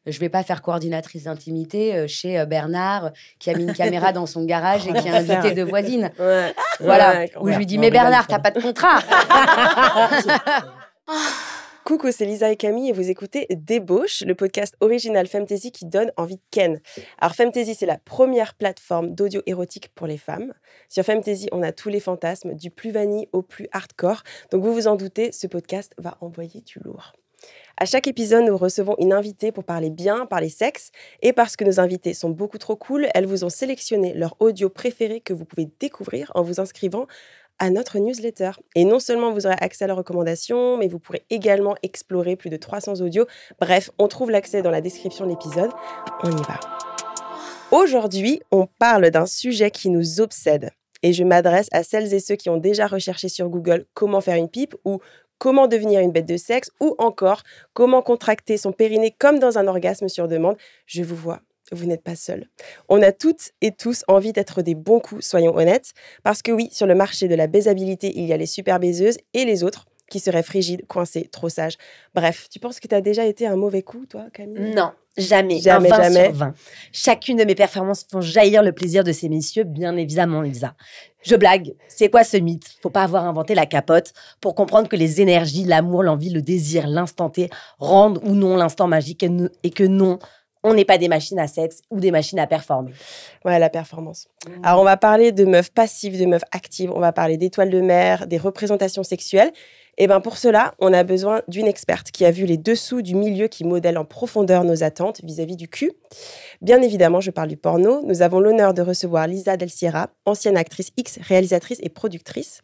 Je vais pas faire coordinatrice d'intimité chez Bernard, qui a mis une caméra dans son garage et qui a invité deux voisines. Ouais. Voilà. Ouais, Où je lui dis, mais Bernard, t'as pas de contrat. Coucou, c'est Lisa et Camille et vous écoutez Débauche, le podcast original Femtasy qui donne envie de ken. Alors Femtasy, c'est la première plateforme d'audio érotique pour les femmes. Sur Femtasy, on a tous les fantasmes, du plus vanille au plus hardcore. Donc vous vous en doutez, ce podcast va envoyer du lourd. À chaque épisode, nous recevons une invitée pour parler bien, parler sexe. Et parce que nos invités sont beaucoup trop cool, elles vous ont sélectionné leur audio préféré que vous pouvez découvrir en vous inscrivant à notre newsletter. Et non seulement vous aurez accès à leurs recommandations, mais vous pourrez également explorer plus de 300 audios. Bref, on trouve l'accès dans la description de l'épisode. On y va. Aujourd'hui, on parle d'un sujet qui nous obsède. Et je m'adresse à celles et ceux qui ont déjà recherché sur Google comment faire une pipe ou comment devenir une bête de sexe ou encore comment contracter son périnée comme dans un orgasme sur demande. Je vous vois. Vous n'êtes pas seuls. On a toutes et tous envie d'être des bons coups, soyons honnêtes. Parce que oui, sur le marché de la baisabilité, il y a les super baiseuses et les autres qui seraient frigides, coincées, trop sages. Bref, tu penses que tu as déjà été un mauvais coup, toi, Camille ? Non, jamais. Jamais, un 20 jamais. sur 20. Chacune de mes performances font jaillir le plaisir de ces messieurs, bien évidemment, Lisa. Je blague. C'est quoi ce mythe ? Faut pas avoir inventé la capote pour comprendre que les énergies, l'amour, l'envie, le désir, l'instant T rendent ou non l'instant magique et que non, on n'est pas des machines à sexe ou des machines à performer. Ouais, la performance. Alors, on va parler de meufs passives, de meufs actives. On va parler d'étoiles de mer, des représentations sexuelles. Et bien, pour cela, on a besoin d'une experte qui a vu les dessous du milieu qui modèle en profondeur nos attentes vis-à-vis du cul. Bien évidemment, je parle du porno. Nous avons l'honneur de recevoir Lisa Del Sierra, ancienne actrice X, réalisatrice et productrice.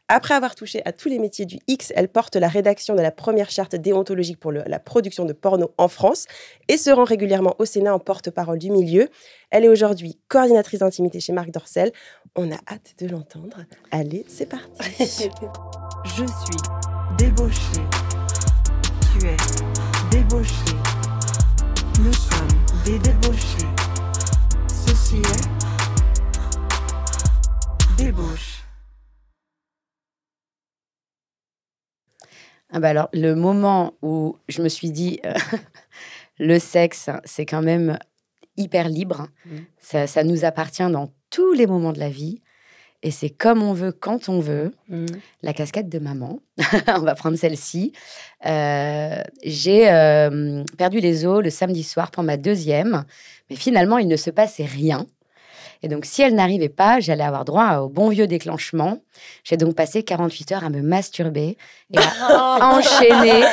Après avoir touché à tous les métiers du X, elle porte la rédaction de la première charte déontologique pour la production de porno en France et se rend régulièrement au Sénat en porte-parole du milieu. Elle est aujourd'hui coordinatrice d'intimité chez Marc Dorcel. On a hâte de l'entendre. Allez, c'est parti. Je suis débauchée. Tu es débauché. Nous sommes des débauchés. Ceci est débauche. Ah bah alors, le moment où je me suis dit, le sexe, c'est quand même hyper libre. Ça nous appartient dans tous les moments de la vie. Et c'est comme on veut, quand on veut. La casquette de maman, on va prendre celle-ci. J'ai perdu les os le samedi soir pour ma deuxième. Mais finalement, il ne se passait rien. Et donc, si elle n'arrivait pas, j'allais avoir droit au bon vieux déclenchement. J'ai donc passé 48 heures à me masturber et à enchaîner.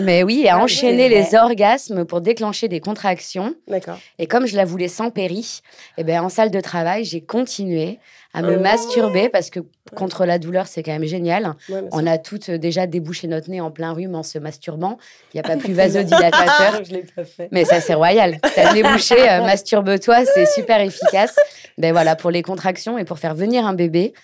Mais oui, à enchaîner les orgasmes pour déclencher des contractions. D'accord. Et comme je la voulais sans péri, eh ben, en salle de travail, j'ai continué à me masturber parce que contre la douleur, c'est quand même génial. Ouais, On a toutes déjà débouché notre nez en plein rhume en se masturbant. Il n'y a pas plus vasodilatateur. Je l'ai pas fait. Mais ça, c'est royal. T'as le nez bouché, masturbe-toi, c'est super efficace. Ben voilà, pour les contractions et pour faire venir un bébé,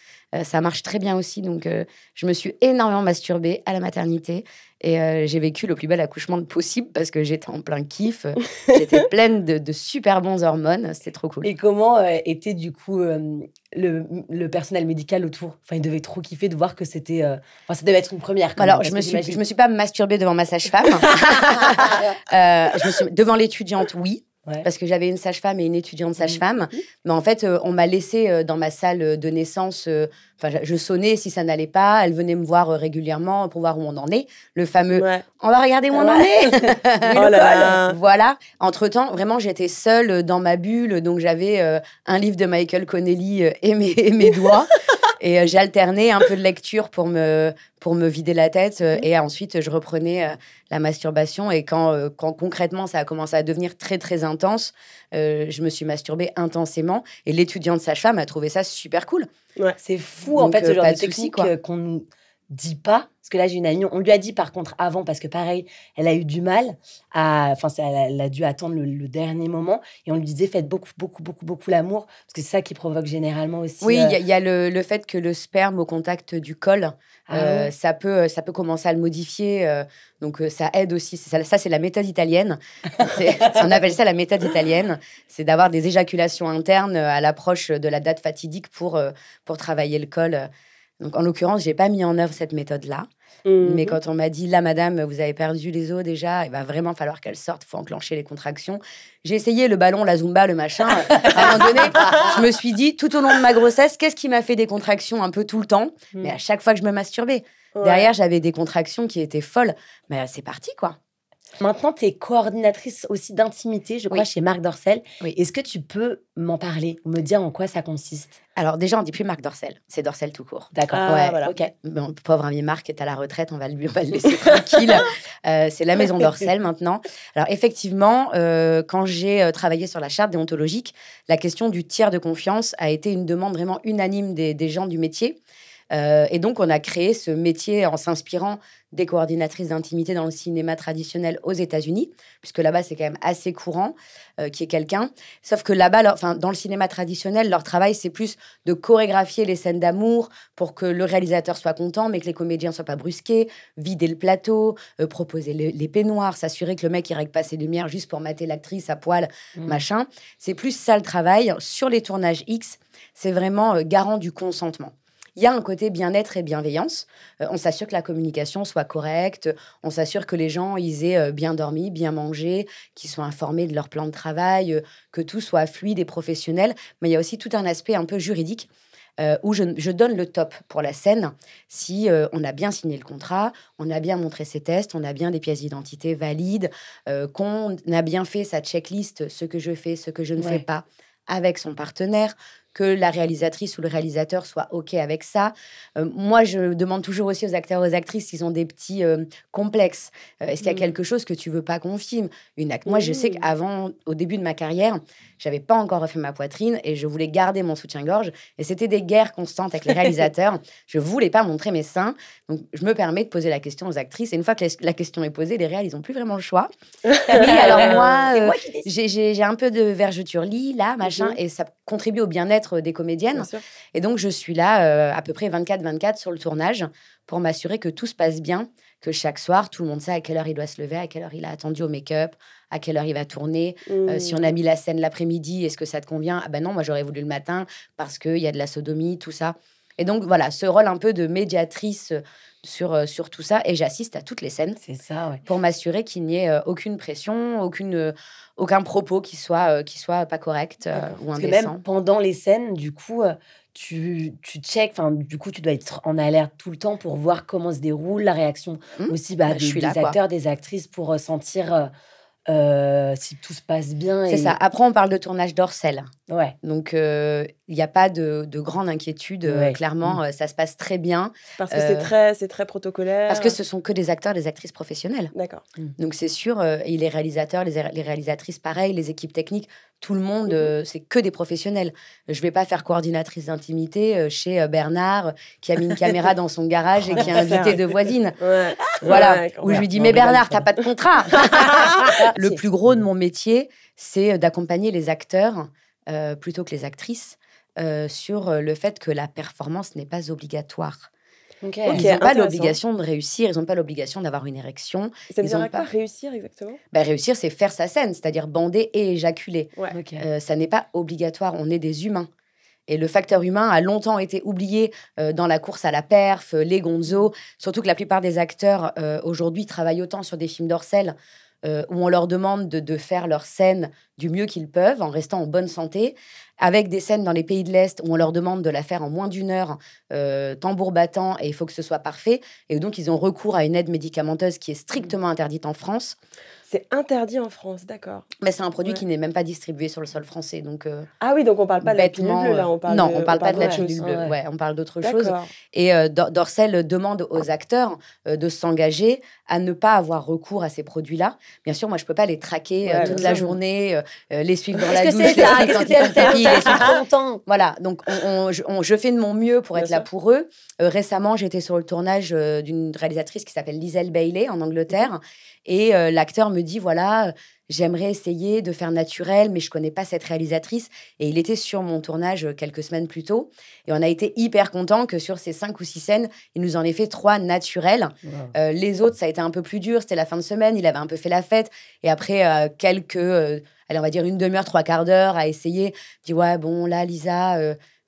ça marche très bien aussi. Donc, je me suis énormément masturbée à la maternité et j'ai vécu le plus bel accouchement possible parce que j'étais en plein kiff. J'étais pleine de super bons hormones. C'était trop cool. Et comment était du coup le personnel médical autour ? Enfin, ils devaient trop kiffer de voir que c'était... Enfin, ça devait être une première. Alors, je me suis pas masturbée devant ma sage-femme. Devant l'étudiante, oui. Ouais. Parce que j'avais une sage-femme et une étudiante sage-femme. Mais en fait, on m'a laissé dans ma salle de naissance. Je sonnais si ça n'allait pas. Elle venait me voir régulièrement pour voir où on en est. Le fameux « on va regarder où on en est ». Oh là là. Voilà. Entre-temps, vraiment, j'étais seule dans ma bulle. Donc, j'avais un livre de Michael Connelly et mes doigts. Et j'ai alterné un peu de lecture pour me vider la tête. Et ensuite, je reprenais la masturbation. Et quand concrètement, ça a commencé à devenir très, très intense, je me suis masturbée intensément. Et l'étudiante sage-femme a trouvé ça super cool. Ouais. C'est fou, en Donc, fait, ce genre pas de de souci, technique quoi. qu'on nous dit pas. Parce que là, j'ai une amie, on lui a dit par contre avant, parce que pareil, elle a eu du mal à... Enfin, elle a dû attendre le dernier moment. Et on lui disait, faites beaucoup, beaucoup, beaucoup, beaucoup l'amour. Parce que c'est ça qui provoque généralement aussi... Oui, il y a le fait que le sperme au contact du col, ça peut commencer à le modifier. Donc, ça aide aussi. Ça, c'est la méthode italienne. On appelle ça la méthode italienne. C'est d'avoir des éjaculations internes à l'approche de la date fatidique pour travailler le col. Donc, en l'occurrence, je n'ai pas mis en œuvre cette méthode-là. Mais quand on m'a dit, là, madame, vous avez perdu les os déjà, il va vraiment falloir qu'elle sorte, il faut enclencher les contractions. J'ai essayé le ballon, la Zumba, le machin. À un moment donné, je me suis dit, tout au long de ma grossesse, qu'est-ce qui m'a fait des contractions un peu tout le temps? Mais à chaque fois que je me masturbais. Derrière, j'avais des contractions qui étaient folles. Mais c'est parti, quoi. Maintenant, tu es coordinatrice aussi d'intimité, je crois, chez Marc Dorcel. Oui. Est-ce que tu peux m'en parler ou me dire en quoi ça consiste? Alors déjà, on dit plus Marc Dorcel, c'est Dorcel tout court. D'accord. Voilà. Ok. Bon, pauvre ami Marc est à la retraite, on va le laisser tranquille. C'est la maison Dorcel maintenant. Alors effectivement, quand j'ai travaillé sur la charte déontologique, la question du tiers de confiance a été une demande vraiment unanime des gens du métier. Et donc, on a créé ce métier en s'inspirant des coordinatrices d'intimité dans le cinéma traditionnel aux États-Unis, puisque là-bas, c'est quand même assez courant qu'il y ait quelqu'un. Sauf que là-bas, dans le cinéma traditionnel, leur travail, c'est plus de chorégraphier les scènes d'amour pour que le réalisateur soit content, mais que les comédiens ne soient pas brusqués, vider le plateau, proposer les peignoirs, s'assurer que le mec, il règle pas ses lumières juste pour mater l'actrice à poil, machin. C'est plus ça le travail. Sur les tournages X, c'est vraiment garant du consentement. Il y a un côté bien-être et bienveillance. On s'assure que la communication soit correcte. On s'assure que les gens ils aient bien dormi, bien mangé, qu'ils soient informés de leur plan de travail, que tout soit fluide et professionnel. Mais il y a aussi tout un aspect un peu juridique où je donne le top pour la scène si on a bien signé le contrat, on a bien montré ses tests, on a bien des pièces d'identité valides, qu'on a bien fait sa checklist, ce que je fais, ce que je ne fais pas, avec son partenaire, que la réalisatrice ou le réalisateur soit OK avec ça. Moi, je demande toujours aussi aux acteurs et aux actrices s'ils ont des petits complexes. Est-ce qu'il y a quelque chose que tu veux pas qu'on filme? Moi, je sais qu'avant, au début de ma carrière, j'avais pas encore refait ma poitrine et je voulais garder mon soutien-gorge. Et c'était des guerres constantes avec les réalisateurs. Je voulais pas montrer mes seins. Donc, je me permets de poser la question aux actrices. Et une fois que la question est posée, les réals, ils ont plus vraiment le choix. Oui, alors moi, j'ai un peu de vergeture là, machin. Et ça contribue au bien-être des comédiennes. Et donc, je suis là à peu près 24-24 sur le tournage pour m'assurer que tout se passe bien, que chaque soir, tout le monde sait à quelle heure il doit se lever, à quelle heure il a attendu au make-up, à quelle heure il va tourner. Si on a mis la scène l'après-midi, est-ce que ça te convient? Ah ben non, moi, j'aurais voulu le matin parce qu'il y a de la sodomie, tout ça. Et donc, voilà, ce rôle un peu de médiatrice sur tout ça. Et j'assiste à toutes les scènes. C'est ça, pour m'assurer qu'il n'y ait aucune pression, aucun propos qui soit pas correct ou Parce que indécent. même pendant les scènes, du coup, tu check, du coup, tu dois être en alerte tout le temps pour voir comment se déroule la réaction aussi des acteurs, des actrices pour sentir si tout se passe bien. C'est ça. Après, on parle de tournage Dorcel. Ouais. Donc, il n'y a pas de grande inquiétude. Clairement, ça se passe très bien. Parce que c'est très protocolaire. Parce que ce sont que des acteurs, des actrices professionnelles. D'accord. Donc, c'est sûr, et les réalisateurs, les réalisatrices, pareil, les équipes techniques, tout le monde, c'est que des professionnels. Je ne vais pas faire coordinatrice d'intimité chez Bernard, qui a mis une caméra dans son garage et qui a invité deux voisines. Voilà. Où je lui dis, mais Bernard, tu n'as pas de contrat. Le plus gros de mon métier, c'est d'accompagner les acteurs plutôt que les actrices sur le fait que la performance n'est pas obligatoire. Ils n'ont pas l'obligation de réussir, ils n'ont pas l'obligation d'avoir une érection. Ça veut dire quoi, réussir exactement? Réussir, c'est faire sa scène, c'est-à-dire bander et éjaculer. Ça n'est pas obligatoire, on est des humains. Et le facteur humain a longtemps été oublié dans la course à la perf, les gonzos, surtout que la plupart des acteurs aujourd'hui travaillent autant sur des films Dorcel où on leur demande de faire leur scène du mieux qu'ils peuvent en restant en bonne santé, avec des scènes dans les pays de l'Est où on leur demande de la faire en moins d'1 heure, tambour battant, et il faut que ce soit parfait. Et donc, ils ont recours à une aide médicamenteuse qui est strictement interdite en France. C'est interdit en France, d'accord. Mais c'est un produit qui n'est même pas distribué sur le sol français. Donc, ah oui, donc on ne parle pas de la pilule bleue, là. On ne parle pas de la pilule bleue. On parle d'autre chose. Et Dorcel demande aux acteurs de s'engager à ne pas avoir recours à ces produits-là. Bien sûr, moi, je ne peux pas les traquer toute la journée, les suivre dans la douche, les suivre quand ils font pipi, les suivre trop longtemps. Voilà, donc je fais de mon mieux pour être là pour eux. Récemment, j'étais sur le tournage d'une réalisatrice qui s'appelle Liselle Bailey en Angleterre. Et l'acteur me dit, voilà, j'aimerais essayer de faire naturel, mais je ne connais pas cette réalisatrice. Et il était sur mon tournage quelques semaines plus tôt. Et on a été hyper contents que sur ces 5 ou 6 scènes, il nous en ait fait 3 naturelles. Wow. Les autres, ça a été un peu plus dur. C'était la fin de semaine, il avait un peu fait la fête. Et après, on va dire 1 demi-heure, 3 quarts d'heure à essayer. Je dis, ouais, bon, là, Lisa...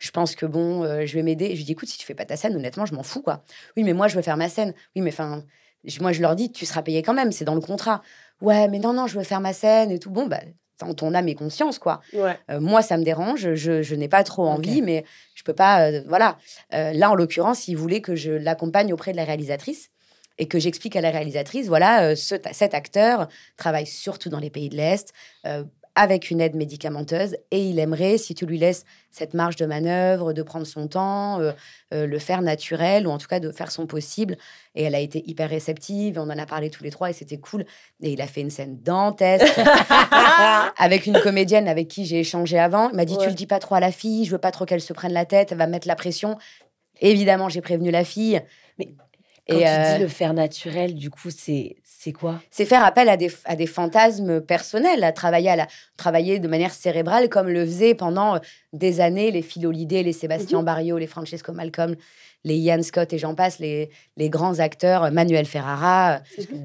je pense que bon, je vais m'aider. Et je lui dis, écoute, si tu fais pas ta scène, honnêtement, je m'en fous, quoi. Oui, mais moi, je veux faire ma scène. Oui, mais enfin, moi, je leur dis, tu seras payé quand même, c'est dans le contrat. Ouais, mais non, je veux faire ma scène et tout. Bon, bah, ton âme et conscience, quoi. Ouais. Moi, ça me dérange, je n'ai pas trop envie, mais je peux pas, voilà. Là, en l'occurrence, il voulait que je l'accompagne auprès de la réalisatrice et que j'explique à la réalisatrice, voilà, cet acteur travaille surtout dans les pays de l'Est, avec une aide médicamenteuse, et il aimerait, si tu lui laisses cette marge de manœuvre, de prendre son temps, le faire naturel, ou en tout cas de faire son possible. Et elle a été hyper réceptive, on en a parlé tous les trois, et c'était cool. Et il a fait une scène dantesque, avec une comédienne avec qui j'ai échangé avant. Il m'a dit, tu le dis pas trop à la fille, je veux pas trop qu'elle se prenne la tête, elle va mettre la pression. Évidemment, j'ai prévenu la fille. Mais quand tu dis le faire naturel, du coup, c'est quoi? C'est faire appel à des fantasmes personnels, à travailler de manière cérébrale, comme le faisaient pendant des années les Phil Hallyday, les Sébastien Barrio, les Francesco Malcolm, les Ian Scott et j'en passe, les grands acteurs, Manuel Ferrara,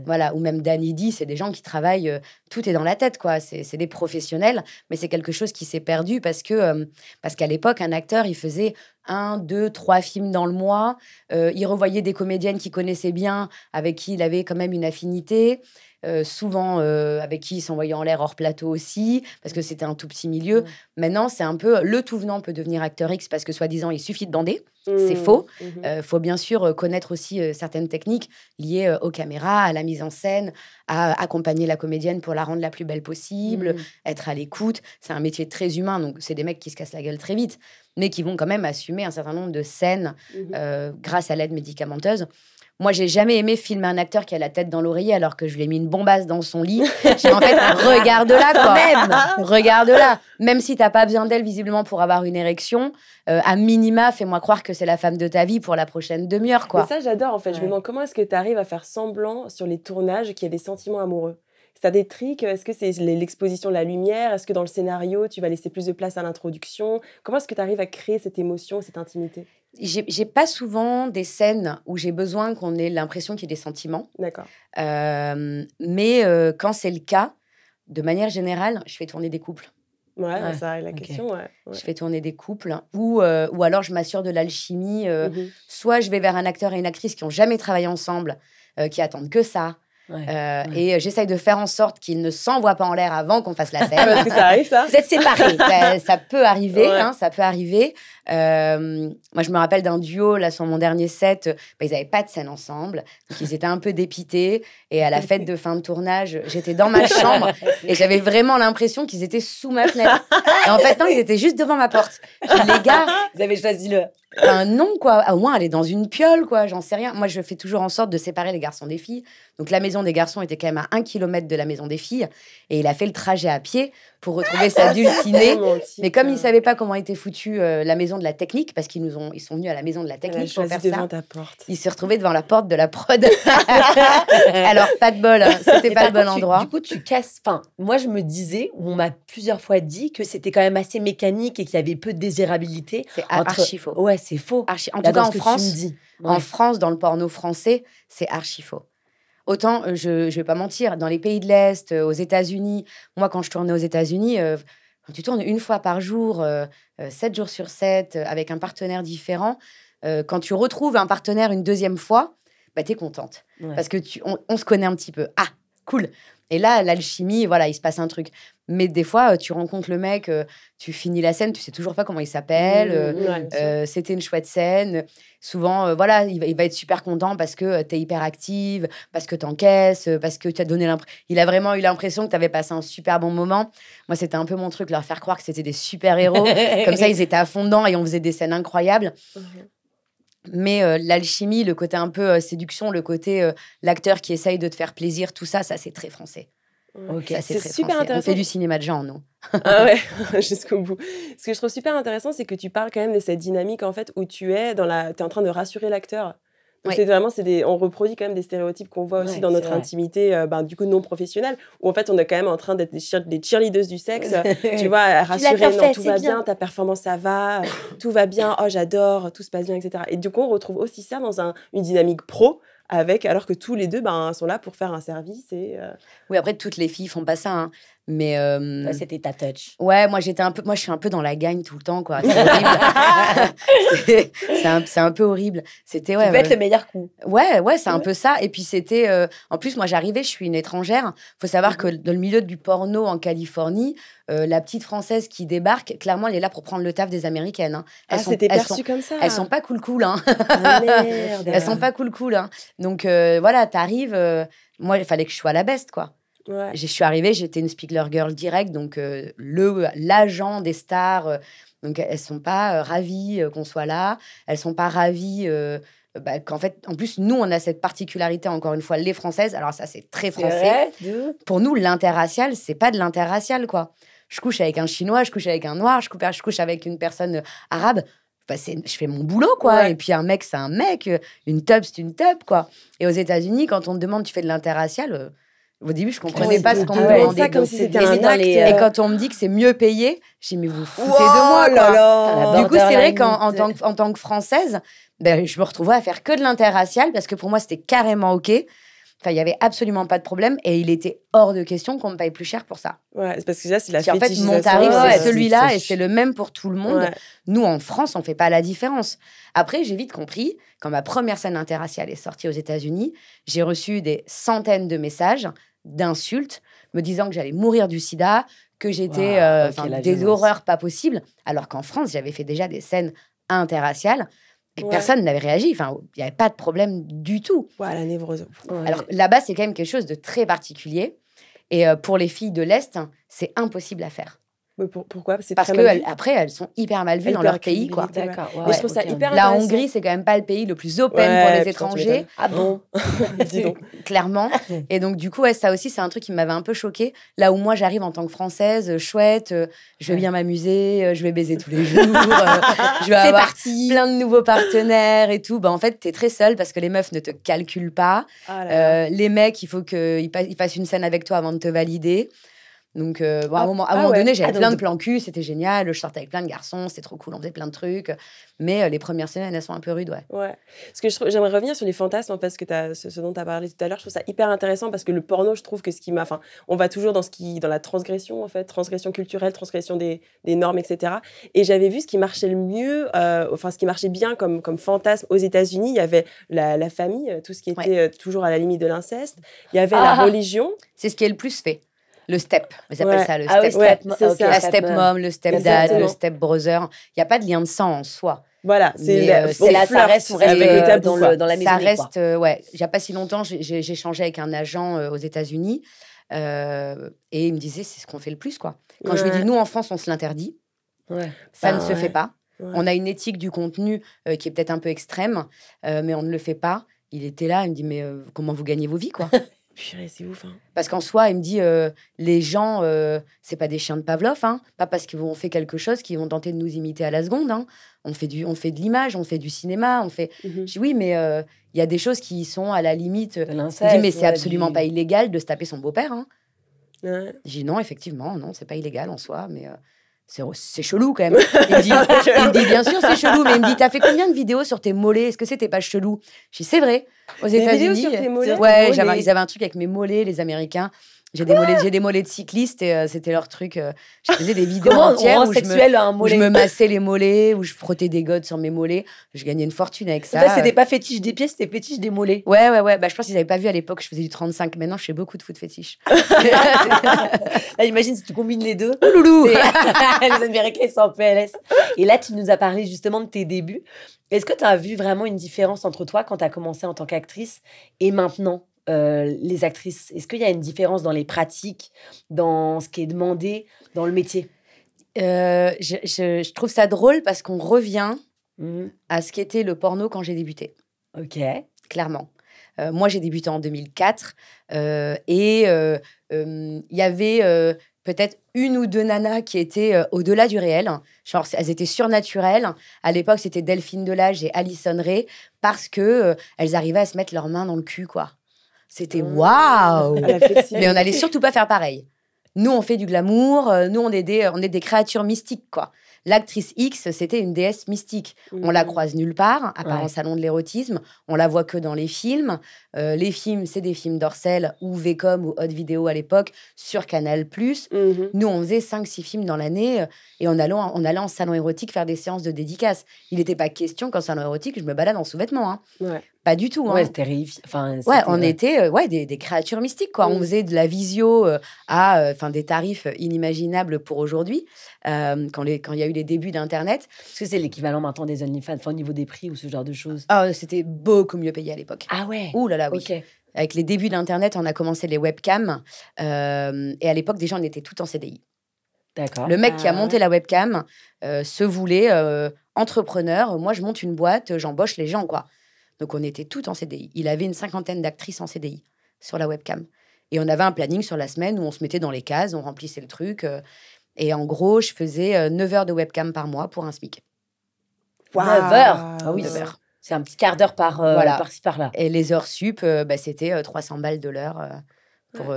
voilà, ou même Danny D, c'est des gens qui travaillent, tout est dans la tête, quoi. C'est des professionnels, mais c'est quelque chose qui s'est perdu parce qu'à l'époque, un acteur, il faisait 1, 2, 3 films dans le mois. Il revoyait des comédiennes qu'il connaissait bien, avec qui il avait quand même une affinité. Souvent avec qui il s'envoyait en l'air hors plateau aussi, parce que c'était un tout petit milieu. Maintenant, c'est un peu le tout venant peut devenir acteur X parce que soi-disant, il suffit de bander. C'est faux. Faut bien sûr connaître aussi certaines techniques liées aux caméras, à la mise en scène, à accompagner la comédienne pour la rendre la plus belle possible, être à l'écoute. C'est un métier très humain, donc c'est des mecs qui se cassent la gueule très vite, mais qui vont quand même assumer un certain nombre de scènes grâce à l'aide médicamenteuse. Moi, j'ai jamais aimé filmer un acteur qui a la tête dans l'oreiller alors que je lui ai mis une bombasse dans son lit. J'ai en fait, regarde-la, quoi. Même, regarde-la. Même si t'as pas besoin d'elle, visiblement, pour avoir une érection, à minima, fais-moi croire que c'est la femme de ta vie pour la prochaine demi-heure, quoi. Mais ça, j'adore, en fait. Je me demande comment est-ce que tu arrives à faire semblant sur les tournages qu'il y a des sentiments amoureux. T'as des tricks? Est-ce que c'est l'exposition de la lumière? Est-ce que dans le scénario, tu vas laisser plus de place à l'introduction? Comment est-ce que tu arrives à créer cette émotion, cette intimité? J'ai pas souvent des scènes où j'ai besoin qu'on ait l'impression qu'il y ait des sentiments. D'accord. Mais quand c'est le cas, de manière générale, je fais tourner des couples. Ouais, ça arrive la question, ouais. Je fais tourner des couples. Ou alors, je m'assure de l'alchimie. Soit je vais vers un acteur et une actrice qui n'ont jamais travaillé ensemble, qui attendent que ça. Et j'essaye de faire en sorte qu'ils ne s'envoient pas en l'air avant qu'on fasse la scène. Parce que ça arrive, ça. Vous êtes séparés. Ça peut arriver, ça peut arriver. Moi, je me rappelle d'un duo, là, sur mon dernier set, ils n'avaient pas de scène ensemble. Donc, ils étaient un peu dépités. Et à la fête de fin de tournage, j'étais dans ma chambre et j'avais vraiment l'impression qu'ils étaient sous ma fenêtre. Et en fait, non, ils étaient juste devant ma porte. Je dis, les gars, vous avez choisi non, quoi. Au moins, aller dans une piole, quoi. J'en sais rien. Moi, je fais toujours en sorte de séparer les garçons des filles. Donc, la maison des garçons était quand même à 1 kilomètre de la maison des filles. Et il a fait le trajet à pied pour retrouver sa dulcinée. Mais comme il ne savait pas comment était foutue la maison de la technique, parce qu'ils sont venus à la maison de la technique pour faire ça, ta porte. Il s'est retrouvé devant la porte de la prod. Alors, pas de bol. C'était pas le bon endroit. Du coup, tu casses... Enfin, moi, je me disais, on m'a plusieurs fois dit que c'était quand même assez mécanique et qu'il y avait peu de désirabilité. C'est archi faux. Ouais, c'est faux. En tout cas, en France, dans le porno français, c'est archi faux. Autant, je vais pas mentir, dans les pays de l'Est, aux États-Unis, moi, quand je tournais aux États-Unis, quand tu tournes une fois par jour, 7 jours sur 7, avec un partenaire différent, quand tu retrouves un partenaire une deuxième fois, bah, t'es contente. Parce que on se connaît un petit peu. Ah, cool. Et là, l'alchimie, voilà, il se passe un truc. Mais des fois, tu rencontres le mec, tu finis la scène, tu sais toujours pas comment il s'appelle. C'était une chouette scène. Souvent, voilà, il va être super content parce que tu es hyper active, parce que tu encaisses, parce que tu as donné l'impression... Il a vraiment eu l'impression que tu avais passé un super bon moment. Moi, c'était un peu mon truc, leur faire croire que c'était des super-héros. Comme ça, ils étaient à fond dedans et on faisait des scènes incroyables. Mais l'alchimie, le côté un peu séduction, le côté l'acteur qui essaye de te faire plaisir, tout ça, c'est très français. Ça, c'est très super français. intéressant. On fait du cinéma de genre, nous. Ah ouais, jusqu'au bout. Ce que je trouve super intéressant, c'est que tu parles quand même de cette dynamique en fait où tu es en train de rassurer l'acteur. Donc c'est vraiment, on reproduit quand même des stéréotypes qu'on voit aussi dans notre intimité, du coup non professionnelle, où en fait on est quand même en train d'être des cheerleaders du sexe, tu vois, rassurer, non, tout va bien, ta performance ça va, tout va bien, oh j'adore, tout se passe bien, etc. Et du coup on retrouve aussi ça dans une dynamique pro, alors que tous les deux sont là pour faire un service. Oui, après toutes les filles font pas ça, hein. Mais Ouais, c'était ta touch. ouais, moi je suis un peu dans la gagne tout le temps, quoi. C'est horrible. C'est un peu horrible. C'était ouais. Tu peux être le meilleur coup. Ouais, c'est un peu ça. Et puis c'était, en plus moi j'arrivais, je suis une étrangère. Faut savoir que dans le milieu du porno en Californie, la petite française qui débarque, clairement, elle est là pour prendre le taf des Américaines. Hein. C'était perçu comme ça. Elles sont pas cool, hein. Ah, merde. Elles sont pas cool, hein. Donc voilà, t'arrives. Moi, il fallait que je sois la best, quoi. Ouais. Je suis arrivée, j'étais une Spiegler Girl direct, donc l'agent des stars. Donc elles sont pas ravies qu'on soit là. Elles sont pas ravies qu'en fait, en plus, nous, on a cette particularité, encore une fois, les Françaises. Alors ça, c'est très français. Pour nous, l'interracial, c'est pas de l'interracial, quoi. Je couche avec un Chinois, je couche avec un Noir, je couche avec une personne arabe. Bah, je fais mon boulot, quoi. Ouais. Et puis un mec, c'est un mec. Une teub, c'est une teub, quoi. Et aux États-Unis, quand on te demande, tu fais de l'interracial, au début, je comprenais pas ce qu'on me demandait. Ça, comme Donc, si c'était c'est un dans acte. les, et quand on me dit que c'est mieux payé, je dis, mais vous foutez de moi, quoi. là. Du coup, c'est vrai Borderline. qu'en tant que Française, ben, je me retrouvais à faire que de l'interracial parce que pour moi, c'était carrément OK. Enfin, il n'y avait absolument pas de problème et il était hors de question qu'on me paye plus cher pour ça. Ouais, c'est parce que là, c'est la Si en fait, fétichisation. mon tarif, Ouais, c'est celui-là c'est et c'est le même pour tout le monde. Ouais. Nous, en France, on ne fait pas la différence. Après, j'ai vite compris, quand ma première scène interraciale est sortie aux États-Unis, j'ai reçu des centaines de messages, d'insultes, me disant que j'allais mourir du sida, que j'étais Wow, ok, la des violence. horreurs pas possibles, alors qu'en France, j'avais fait déjà des scènes interraciales et Ouais. personne n'avait réagi. Enfin, il n'y avait pas de problème du tout. Ouais, la névrose. Ouais. Alors là-bas, c'est quand même quelque chose de très particulier. Et pour les filles de l'Est, c'est impossible à faire. Mais pourquoi? C'est Parce très mal vu. qu'après, elles sont hyper mal vues dans Hyper leur pays, quoi. crédibilité. D'accord. Mais je trouve ça ok. hyper La intéressant. Hongrie, c'est quand même pas le pays le plus open Ouais, pour les putain, tu étrangers, m'étonnes. Ah bon? Dis donc. clairement. Et donc, du coup, ouais, ça aussi, c'est un truc qui m'avait un peu choquée. Là où moi, j'arrive en tant que Française, chouette, je vais bien m'amuser, je vais baiser tous les jours, je vais C'est avoir parti. plein de nouveaux partenaires et tout. Bah, en fait, t'es très seule parce que les meufs ne te calculent pas. Ah là là. Les mecs, il faut qu'ils fassent une scène avec toi avant de te valider. Donc, bon, à un moment ouais. donné, j'avais Ah, donc plein de plans cul, c'était génial. Je sortais avec plein de garçons, c'était trop cool, on faisait plein de trucs. Mais les premières semaines, elles sont un peu rudes, ouais. Ouais. Parce que j'aimerais revenir sur les fantasmes, en fait, ce dont tu as parlé tout à l'heure. Je trouve ça hyper intéressant parce que le porno, je trouve que enfin, on va toujours dans la transgression, en fait, transgression culturelle, transgression des normes, etc. Et j'avais vu ce qui marchait le mieux, ce qui marchait bien comme fantasme aux États-Unis. Il y avait la famille, tout ce qui était toujours à la limite de l'inceste. Il y avait la religion. C'est ce qui est le plus fait. Le step, ils appellent Ouais. ça le Ah oui, step. Ouais, c'est ok, ça. La stepmom, le stepdad, Exactement. le stepbrother. Il n'y a pas de lien de sang en soi. Voilà, Mais, C'est là, ça reste, on reste avec le tabou, dans, quoi. dans la Ça maisonnée, quoi. reste, ouais. Il n'y a pas si longtemps, j'ai échangé avec un agent aux États-Unis et il me disait c'est ce qu'on fait le plus, quoi. Quand je lui ai Ouais. dit nous en France, on se l'interdit, Ouais. ça Bah, ne se ouais. fait pas. Ouais. On a une éthique du contenu qui est peut-être un peu extrême, mais on ne le fait pas. Il était là, il me dit mais comment vous gagnez vos vies, quoi. Purée, c'est ouf. Hein. Parce qu'en soi, il me dit les gens, c'est pas des chiens de Pavlov, hein. Pas parce qu'ils vont fait quelque chose qu'ils vont tenter de nous imiter à la seconde. Hein. On fait de l'image, on fait du cinéma, on fait. Mhm. Je dis oui, mais il y a des choses qui sont à la limite. De Il l'inceste, me dit mais c'est ouais, absolument du- pas illégal de se taper son beau-père. Hein. Ouais. Je dis non, effectivement, non, c'est pas illégal en soi, mais c'est chelou quand même. Il me dit bien sûr c'est chelou, mais il me dit t'as fait combien de vidéos sur tes mollets? Est-ce que c'était pas chelou? Je dis c'est vrai. Aux Des vidéos États-Unis, sur tes mollets? ouais, Tes mollets. ils avaient un truc avec mes mollets, les Américains. J'ai des mollets de cycliste et c'était leur truc. Je faisais des vidéos Comment on entières rend où sexuel un où je mollet? me massais les mollets, où je frottais des godes sur mes mollets. Je gagnais une fortune avec ça. Là, c'était pas fétiche des pieds, c'était fétiche des mollets. Ouais. Bah, je pense qu'ils n'avaient pas vu à l'époque, je faisais du 35. Maintenant, je fais beaucoup de foot fétiche. Là, imagine si tu combines les deux. Loulou. C'est- Les Américains ils sont en PLS. Et là, tu nous as parlé justement de tes débuts. Est-ce que tu as vu vraiment une différence entre toi quand tu as commencé en tant qu'actrice et maintenant, les actrices? Est-ce qu'il y a une différence dans les pratiques, dans ce qui est demandé, dans le métier? Je trouve ça drôle parce qu'on revient Mhm. à ce qu'était le porno quand j'ai débuté. Ok. Clairement. Moi, j'ai débuté en 2004 et il y avait peut-être une ou deux nanas qui étaient au-delà du réel. Genre, elles étaient surnaturelles. À l'époque, c'était Delphine Delage et Alison Ray parce que elles arrivaient à se mettre leurs mains dans le cul, quoi. C'était waouh! La flexibilité. Mais on n'allait surtout pas faire pareil. Nous, on fait du glamour. Nous, on est des créatures mystiques, quoi. L'actrice X, c'était une déesse mystique. On la croise nulle part, à part en salon de l'érotisme. On la voit que dans les films. Les films, c'est des films d'Orcel ou Vcom ou Hot Vidéo à l'époque sur Canal+. Nous, on faisait 5-6 films dans l'année et on allait en salon érotique faire des séances de dédicaces. Il n'était pas question qu'en salon érotique, je me balade en sous-vêtements. Hein. Pas du tout. Hein. Ouais, c'était terrifiant. Enfin, on était des créatures mystiques, quoi. On faisait de la visio à des tarifs inimaginables pour aujourd'hui, quand il y a eu les débuts d'Internet. Est-ce que c'est l'équivalent maintenant des OnlyFans, au niveau des prix ou ce genre de choses? C'était beaucoup mieux payé à l'époque. Ah ouais. Ouh là là, oui. Okay. Avec les débuts d'Internet, on a commencé les webcams. Et à l'époque, déjà, on était tout en CDI. D'accord. Le mec qui a monté la webcam se voulait entrepreneur. Moi, je monte une boîte, j'embauche les gens, quoi. Donc, on était tout en CDI. Il avait une 50aine d'actrices en CDI sur la webcam. Et on avait un planning sur la semaine où on se mettait dans les cases, on remplissait le truc. Et en gros, je faisais 9 heures de webcam par mois pour un SMIC. 9 heures. Ah oui, 9 heures. C'est un petit quart d'heure par-ci, par-là. Et les heures sup, c'était 300 balles de l'heure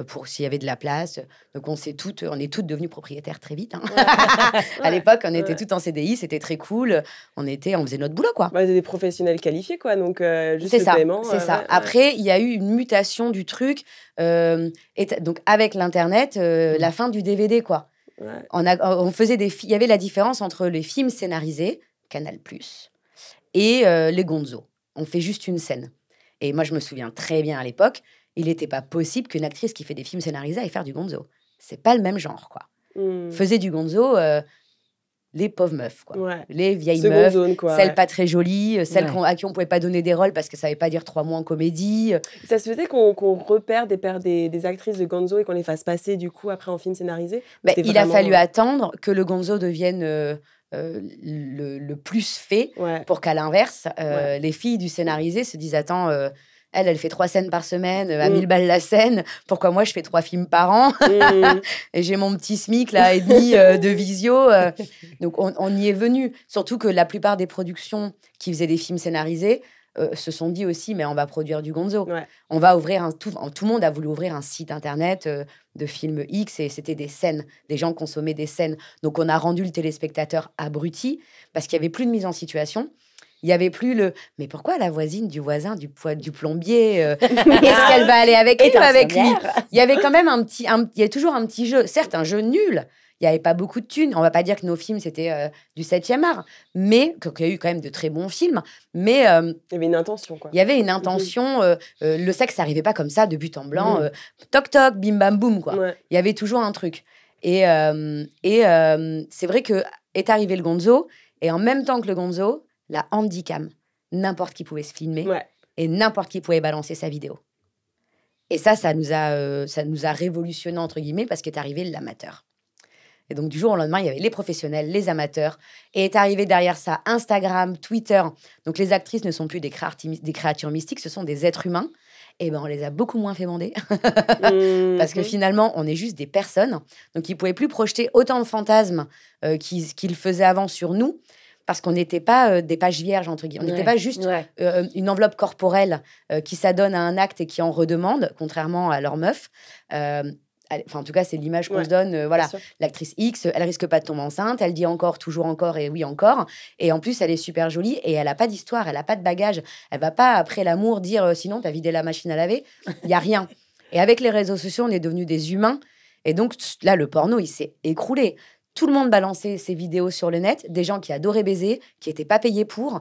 pour s'il y avait de la place. Donc, on est toutes devenues propriétaires très vite. Hein. À l'époque, on était toutes en CDI, c'était très cool. On faisait notre boulot, quoi. Des professionnels qualifiés, quoi. Donc, juste c'est le ça, paiement. C'est ça. Après, il y a eu une mutation du truc. Donc, avec l'Internet, la fin du DVD, quoi. On faisait il y avait la différence entre les films scénarisés, Canal+, et les gonzos. On fait juste une scène. Et moi, je me souviens très bien à l'époque, il n'était pas possible qu'une actrice qui fait des films scénarisés aille faire du gonzo. C'est pas le même genre, quoi. Faisait du gonzo, les pauvres meufs, quoi. Les vieilles meufs, zone, quoi, celles pas très jolies, celles à qui on pouvait pas donner des rôles parce que ça savait pas dire 3 mots en comédie. Ça se faisait qu'on repère des actrices de gonzo et qu'on les fasse passer, du coup, après en film scénarisé? Il a fallu attendre que le gonzo devienne... le plus fait pour qu'à l'inverse, les filles du scénarisé se disent attends, elle fait 3 scènes par semaine à 1000 balles la scène, pourquoi moi je fais 3 films par an et j'ai mon petit SMIC là et demi de visio donc on y est venu, surtout que la plupart des productions qui faisaient des films scénarisés se sont dit aussi, mais on va produire du gonzo. On va ouvrir tout le monde a voulu ouvrir un site internet de films X et c'était des scènes. Des gens consommaient des scènes. Donc, on a rendu le téléspectateur abruti parce qu'il n'y avait plus de mise en situation. Il n'y avait plus mais pourquoi la voisine du voisin, du plombier, est-ce qu'elle va aller avec lui ou avec lui? Il y avait quand même il y a toujours un petit jeu. Certes, un jeu nul. Il n'y avait pas beaucoup de thunes. On ne va pas dire que nos films, c'était du 7e art, mais qu'il y a eu quand même de très bons films. Mais il y avait une intention, quoi. Il y avait une intention. Le sexe, ça n'arrivait pas comme ça, de but en blanc. Toc, toc, bim, bam, boum, quoi. Il y avait toujours un truc. Et c'est vrai qu'est arrivé le gonzo, et en même temps que le gonzo, la handicam. N'importe qui pouvait se filmer, et n'importe qui pouvait balancer sa vidéo. Et ça nous a révolutionné, entre guillemets, parce qu'est arrivé l'amateur. Et donc, du jour au lendemain, il y avait les professionnels, les amateurs. Et est arrivé derrière ça Instagram, Twitter. Donc, les actrices ne sont plus des créatures mystiques, ce sont des êtres humains. Et on les a beaucoup moins fait bander. Parce que finalement, on est juste des personnes. Donc, ils ne pouvaient plus projeter autant de fantasmes qu'ils faisaient avant sur nous. Parce qu'on n'était pas des pages vierges, entre guillemets. On n'était pas juste une enveloppe corporelle qui s'adonne à un acte et qui en redemande, contrairement à leur meuf. En tout cas, c'est l'image qu'on se donne. Voilà, l'actrice X, elle risque pas de tomber enceinte. Elle dit encore, toujours encore et oui encore. Et en plus, elle est super jolie et elle a pas d'histoire, elle a pas de bagage. Elle va pas après l'amour dire sinon t'as vidé la machine à laver. Il y a rien. Et avec les réseaux sociaux, on est devenus des humains. Et donc là, le porno, il s'est écroulé. Tout le monde balançait ses vidéos sur le net, des gens qui adoraient baiser, qui n'étaient pas payés pour.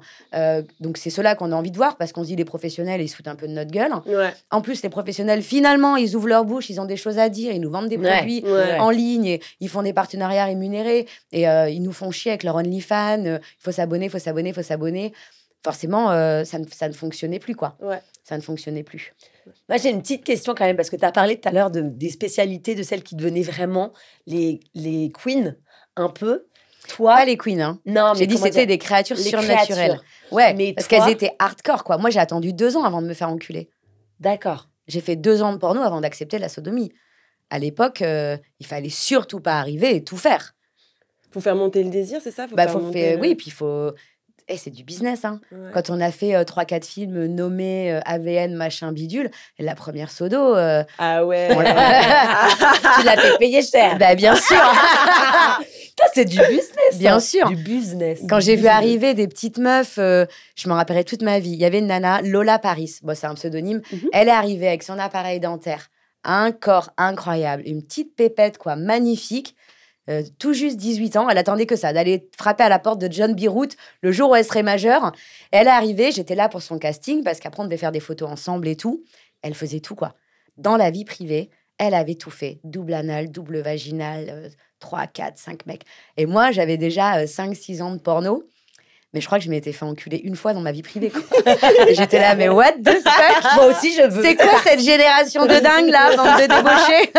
Donc, c'est ceux-là qu'on a envie de voir parce qu'on se dit les professionnels, ils se foutent un peu de notre gueule. En plus, les professionnels, finalement, ils ouvrent leur bouche, ils ont des choses à dire, ils nous vendent des produits en ligne, et ils font des partenariats rémunérés et ils nous font chier avec leur OnlyFans. Il faut s'abonner, il faut s'abonner, il faut s'abonner. Forcément, ça ne fonctionnait plus, quoi. Ça ne fonctionnait plus. Moi, j'ai une petite question quand même, parce que tu as parlé tout à l'heure des spécialités, de celles qui devenaient vraiment les queens, un peu. Toi, pas les queens, hein. Non, mais j'ai dit c'était des créatures surnaturelles. Ouais, mais parce qu'elles étaient hardcore, quoi. Moi, j'ai attendu 2 ans avant de me faire enculer. D'accord. J'ai fait 2 ans de porno avant d'accepter la sodomie. À l'époque, il fallait surtout pas arriver et tout faire. Faut faire monter le désir, c'est ça? Oui, puis il faut... c'est du business, hein. Ouais. Quand on a fait 3-4 films nommés AVN, machin, bidule, la première sodo, Ah ouais. on l'a- Tu l'as fait payer cher. bah, bien sûr, Putain, c'est du business. bien hein. sûr. Du business. Quand j'ai vu arriver des petites meufs, je m'en rappellerai toute ma vie. Il y avait une nana, Lola Paris, bon, c'est un pseudonyme. Mhm. Elle est arrivée avec son appareil dentaire, un corps incroyable, une petite pépette, quoi, magnifique. Tout juste 18 ans, elle attendait que ça, d'aller frapper à la porte de John Beirut le jour où elle serait majeure. Elle est arrivée, j'étais là pour son casting, parce qu'après, on devait faire des photos ensemble et tout. Elle faisait tout, quoi. Dans la vie privée, elle avait tout fait. Double anal, double vaginal, 3, 4, 5 mecs. Et moi, j'avais déjà 5-6 ans de porno. Mais je crois que je m'étais fait enculer une fois dans ma vie privée, quoi. Et j'étais là, mais what the fuck? Moi aussi, je veux. C'est quoi cette génération de dingues, là, bande de débauchés?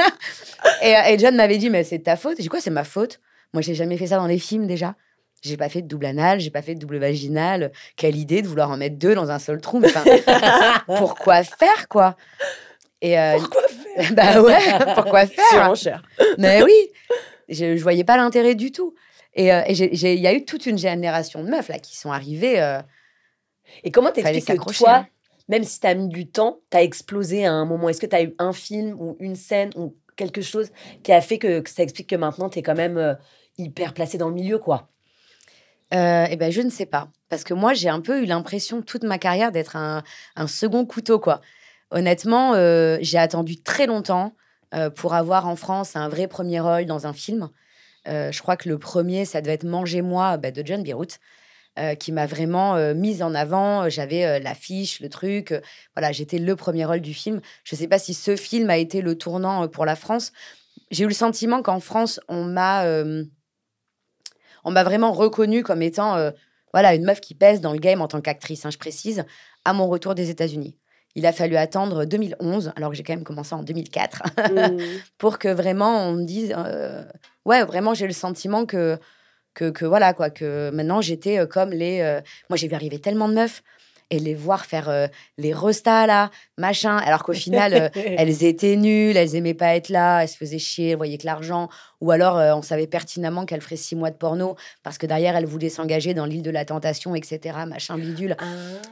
Et John m'avait dit, mais c'est de ta faute. J'ai dit, quoi, c'est ma faute? Moi, j'ai jamais fait ça dans les films, déjà. J'ai pas fait de double anal, j'ai pas fait de double vaginal. Quelle idée de vouloir en mettre 2 dans un seul trou. Mais enfin, pourquoi faire, quoi? Et Pourquoi faire? bah ouais, pourquoi faire? Surenchère. Mais oui, je voyais pas l'intérêt du tout. Et il y a eu toute une génération de meufs là qui sont arrivées. Et comment Fallait t'expliques que s'accrocher, toi, hein. même si t'as mis du temps, t'as explosé à un moment? Est-ce que t'as eu un film ou une scène ou quelque chose qui a fait que ça explique que maintenant t'es quand même hyper placé dans le milieu, quoi? Eh ben, je ne sais pas. Parce que moi, j'ai un peu eu l'impression toute ma carrière d'être un second couteau, quoi. Honnêtement, j'ai attendu très longtemps pour avoir en France un vrai premier rôle dans un film. Je crois que le premier, ça devait être Mangez-moi de John Beirut, qui m'a vraiment mise en avant. J'avais l'affiche, le truc. Voilà, j'étais le premier rôle du film. Je ne sais pas si ce film a été le tournant pour la France. J'ai eu le sentiment qu'en France, on m'a vraiment reconnue comme étant voilà, une meuf qui pèse dans le game en tant qu'actrice, hein, je précise, à mon retour des États-Unis. Il a fallu attendre 2011, alors que j'ai quand même commencé en 2004, pour que vraiment on me dise... ouais, vraiment, j'ai le sentiment que voilà, quoi, que maintenant, j'étais comme les... moi, j'ai vu arriver tellement de meufs et les voir faire les restas, là, machin, alors qu'au final, elles étaient nulles, elles aimaient pas être là, elles se faisaient chier, elles voyaient que l'argent, ou alors on savait pertinemment qu'elles feraient 6 mois de porno, parce que derrière, elles voulaient s'engager dans l'île de la tentation, etc., machin bidule.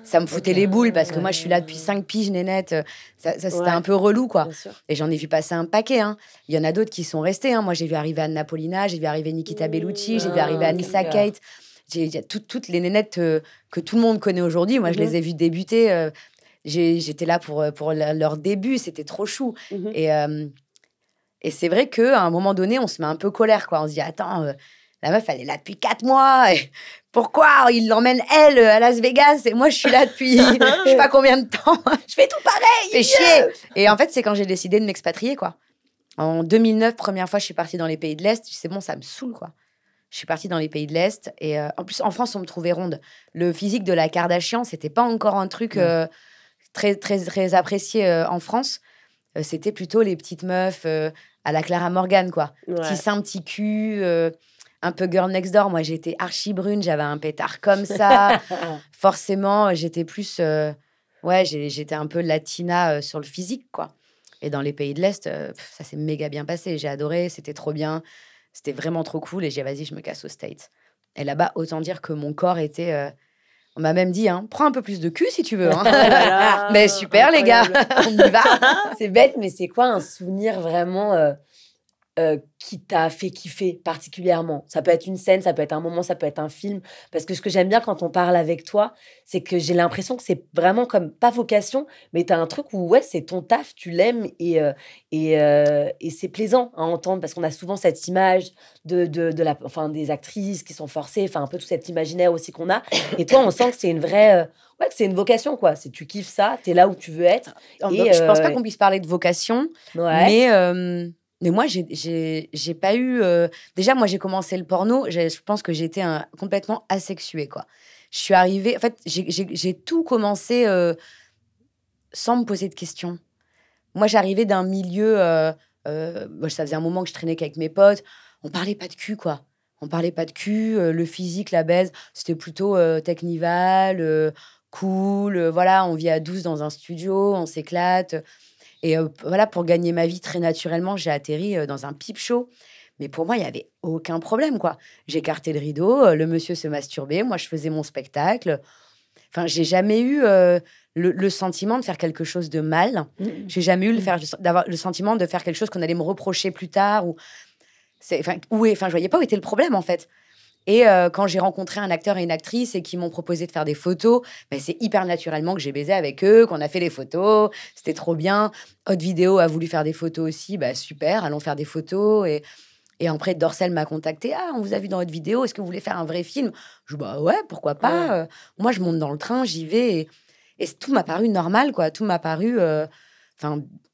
Ça me foutait les boules, parce que moi, je suis là depuis 5 piges, nénette. Ça c'était Ouais. un peu relou, quoi. Bien sûr. Et j'en ai vu passer un paquet, hein. Il y en a d'autres qui sont restés, hein. Moi, j'ai vu arriver Anna Paulina, j'ai vu arriver Nikita Bellucci, j'ai vu arriver Anissa quel Kate. Il y a toutes les nénettes que tout le monde connaît aujourd'hui. Moi, je les ai vues débuter. J'étais là pour leur début. C'était trop chou. Mhm. Et c'est vrai qu'à un moment donné, on se met un peu colère, quoi. On se dit, attends, la meuf, elle est là depuis 4 mois. Et pourquoi il l'emmène, elle, à Las Vegas? Et moi, je suis là depuis je sais pas combien de temps. Je fais tout pareil. Fais chier. Et en fait, c'est quand j'ai décidé de m'expatrier, quoi. En 2009, première fois, je suis partie dans les pays de l'Est. C'est bon, ça me saoule, quoi. Je suis partie dans les pays de l'Est. Et en plus, en France, on me trouvait ronde. Le physique de la Kardashian, c'était pas encore un truc très, très, très apprécié en France. C'était plutôt les petites meufs à la Clara Morgan, quoi. Ouais. Petit sein, petit cul, un peu girl next door. Moi, j'étais archi brune, j'avais un pétard comme ça. Forcément, j'étais plus... ouais, j'étais un peu latina sur le physique, quoi. Et dans les pays de l'Est, ça s'est méga bien passé. J'ai adoré, c'était trop bien. C'était vraiment trop cool. Et j'ai dit, vas-y, je me casse aux States. Et là-bas, autant dire que mon corps était... on m'a même dit, hein, prends un peu plus de cul si tu veux. Hein. Oh là là, Mais super, les gars, on y va. C'est bête, mais c'est quoi un souvenir vraiment qui t'a fait kiffer particulièrement? Ça peut être une scène, ça peut être un moment, ça peut être un film. Parce que ce que j'aime bien quand on parle avec toi, c'est que j'ai l'impression que c'est vraiment comme, pas vocation, mais t'as un truc où, ouais, c'est ton taf, tu l'aimes et c'est plaisant à entendre parce qu'on a souvent cette image enfin, des actrices qui sont forcées, enfin, un peu tout cet imaginaire aussi qu'on a. Et toi, on sent que c'est une vraie... ouais, que c'est une vocation, quoi. C'est tu kiffes ça, t'es là où tu veux être. Et, je pense pas qu'on puisse parler de vocation, ouais. mais moi, j'ai pas eu... Déjà, moi, j'ai commencé le porno, je pense que j'étais complètement asexuée, quoi. Je suis arrivée... En fait, j'ai tout commencé sans me poser de questions. Moi, j'arrivais d'un milieu... ça faisait un moment que je traînais qu'avec mes potes. On parlait pas de cul, quoi. On parlait pas de cul. Le physique, la baise, c'était plutôt technival, cool. Voilà, on vit à 12 dans un studio, on s'éclate... Et voilà, pour gagner ma vie très naturellement, j'ai atterri dans un peep show. Mais pour moi, il n'y avait aucun problème, quoi. J'écartais le rideau, le monsieur se masturbait, moi, je faisais mon spectacle. Enfin, j'ai jamais eu le sentiment de faire quelque chose de mal. J'ai jamais eu d'avoir le sentiment de faire quelque chose qu'on allait me reprocher plus tard. Je voyais pas où était le problème, en fait. Et quand j'ai rencontré un acteur et une actrice et qui m'ont proposé de faire des photos, c'est hyper naturellement que j'ai baisé avec eux, qu'on a fait les photos. C'était trop bien. Haute Vidéo a voulu faire des photos aussi. Super, allons faire des photos. Et après, Dorsel m'a contacté. Ah, on vous a vu dans Haute Vidéo. Est-ce que vous voulez faire un vrai film? Je dis, ouais, pourquoi pas. Moi, je monte dans le train, j'y vais. Et tout m'a paru normal, quoi. Tout m'a paru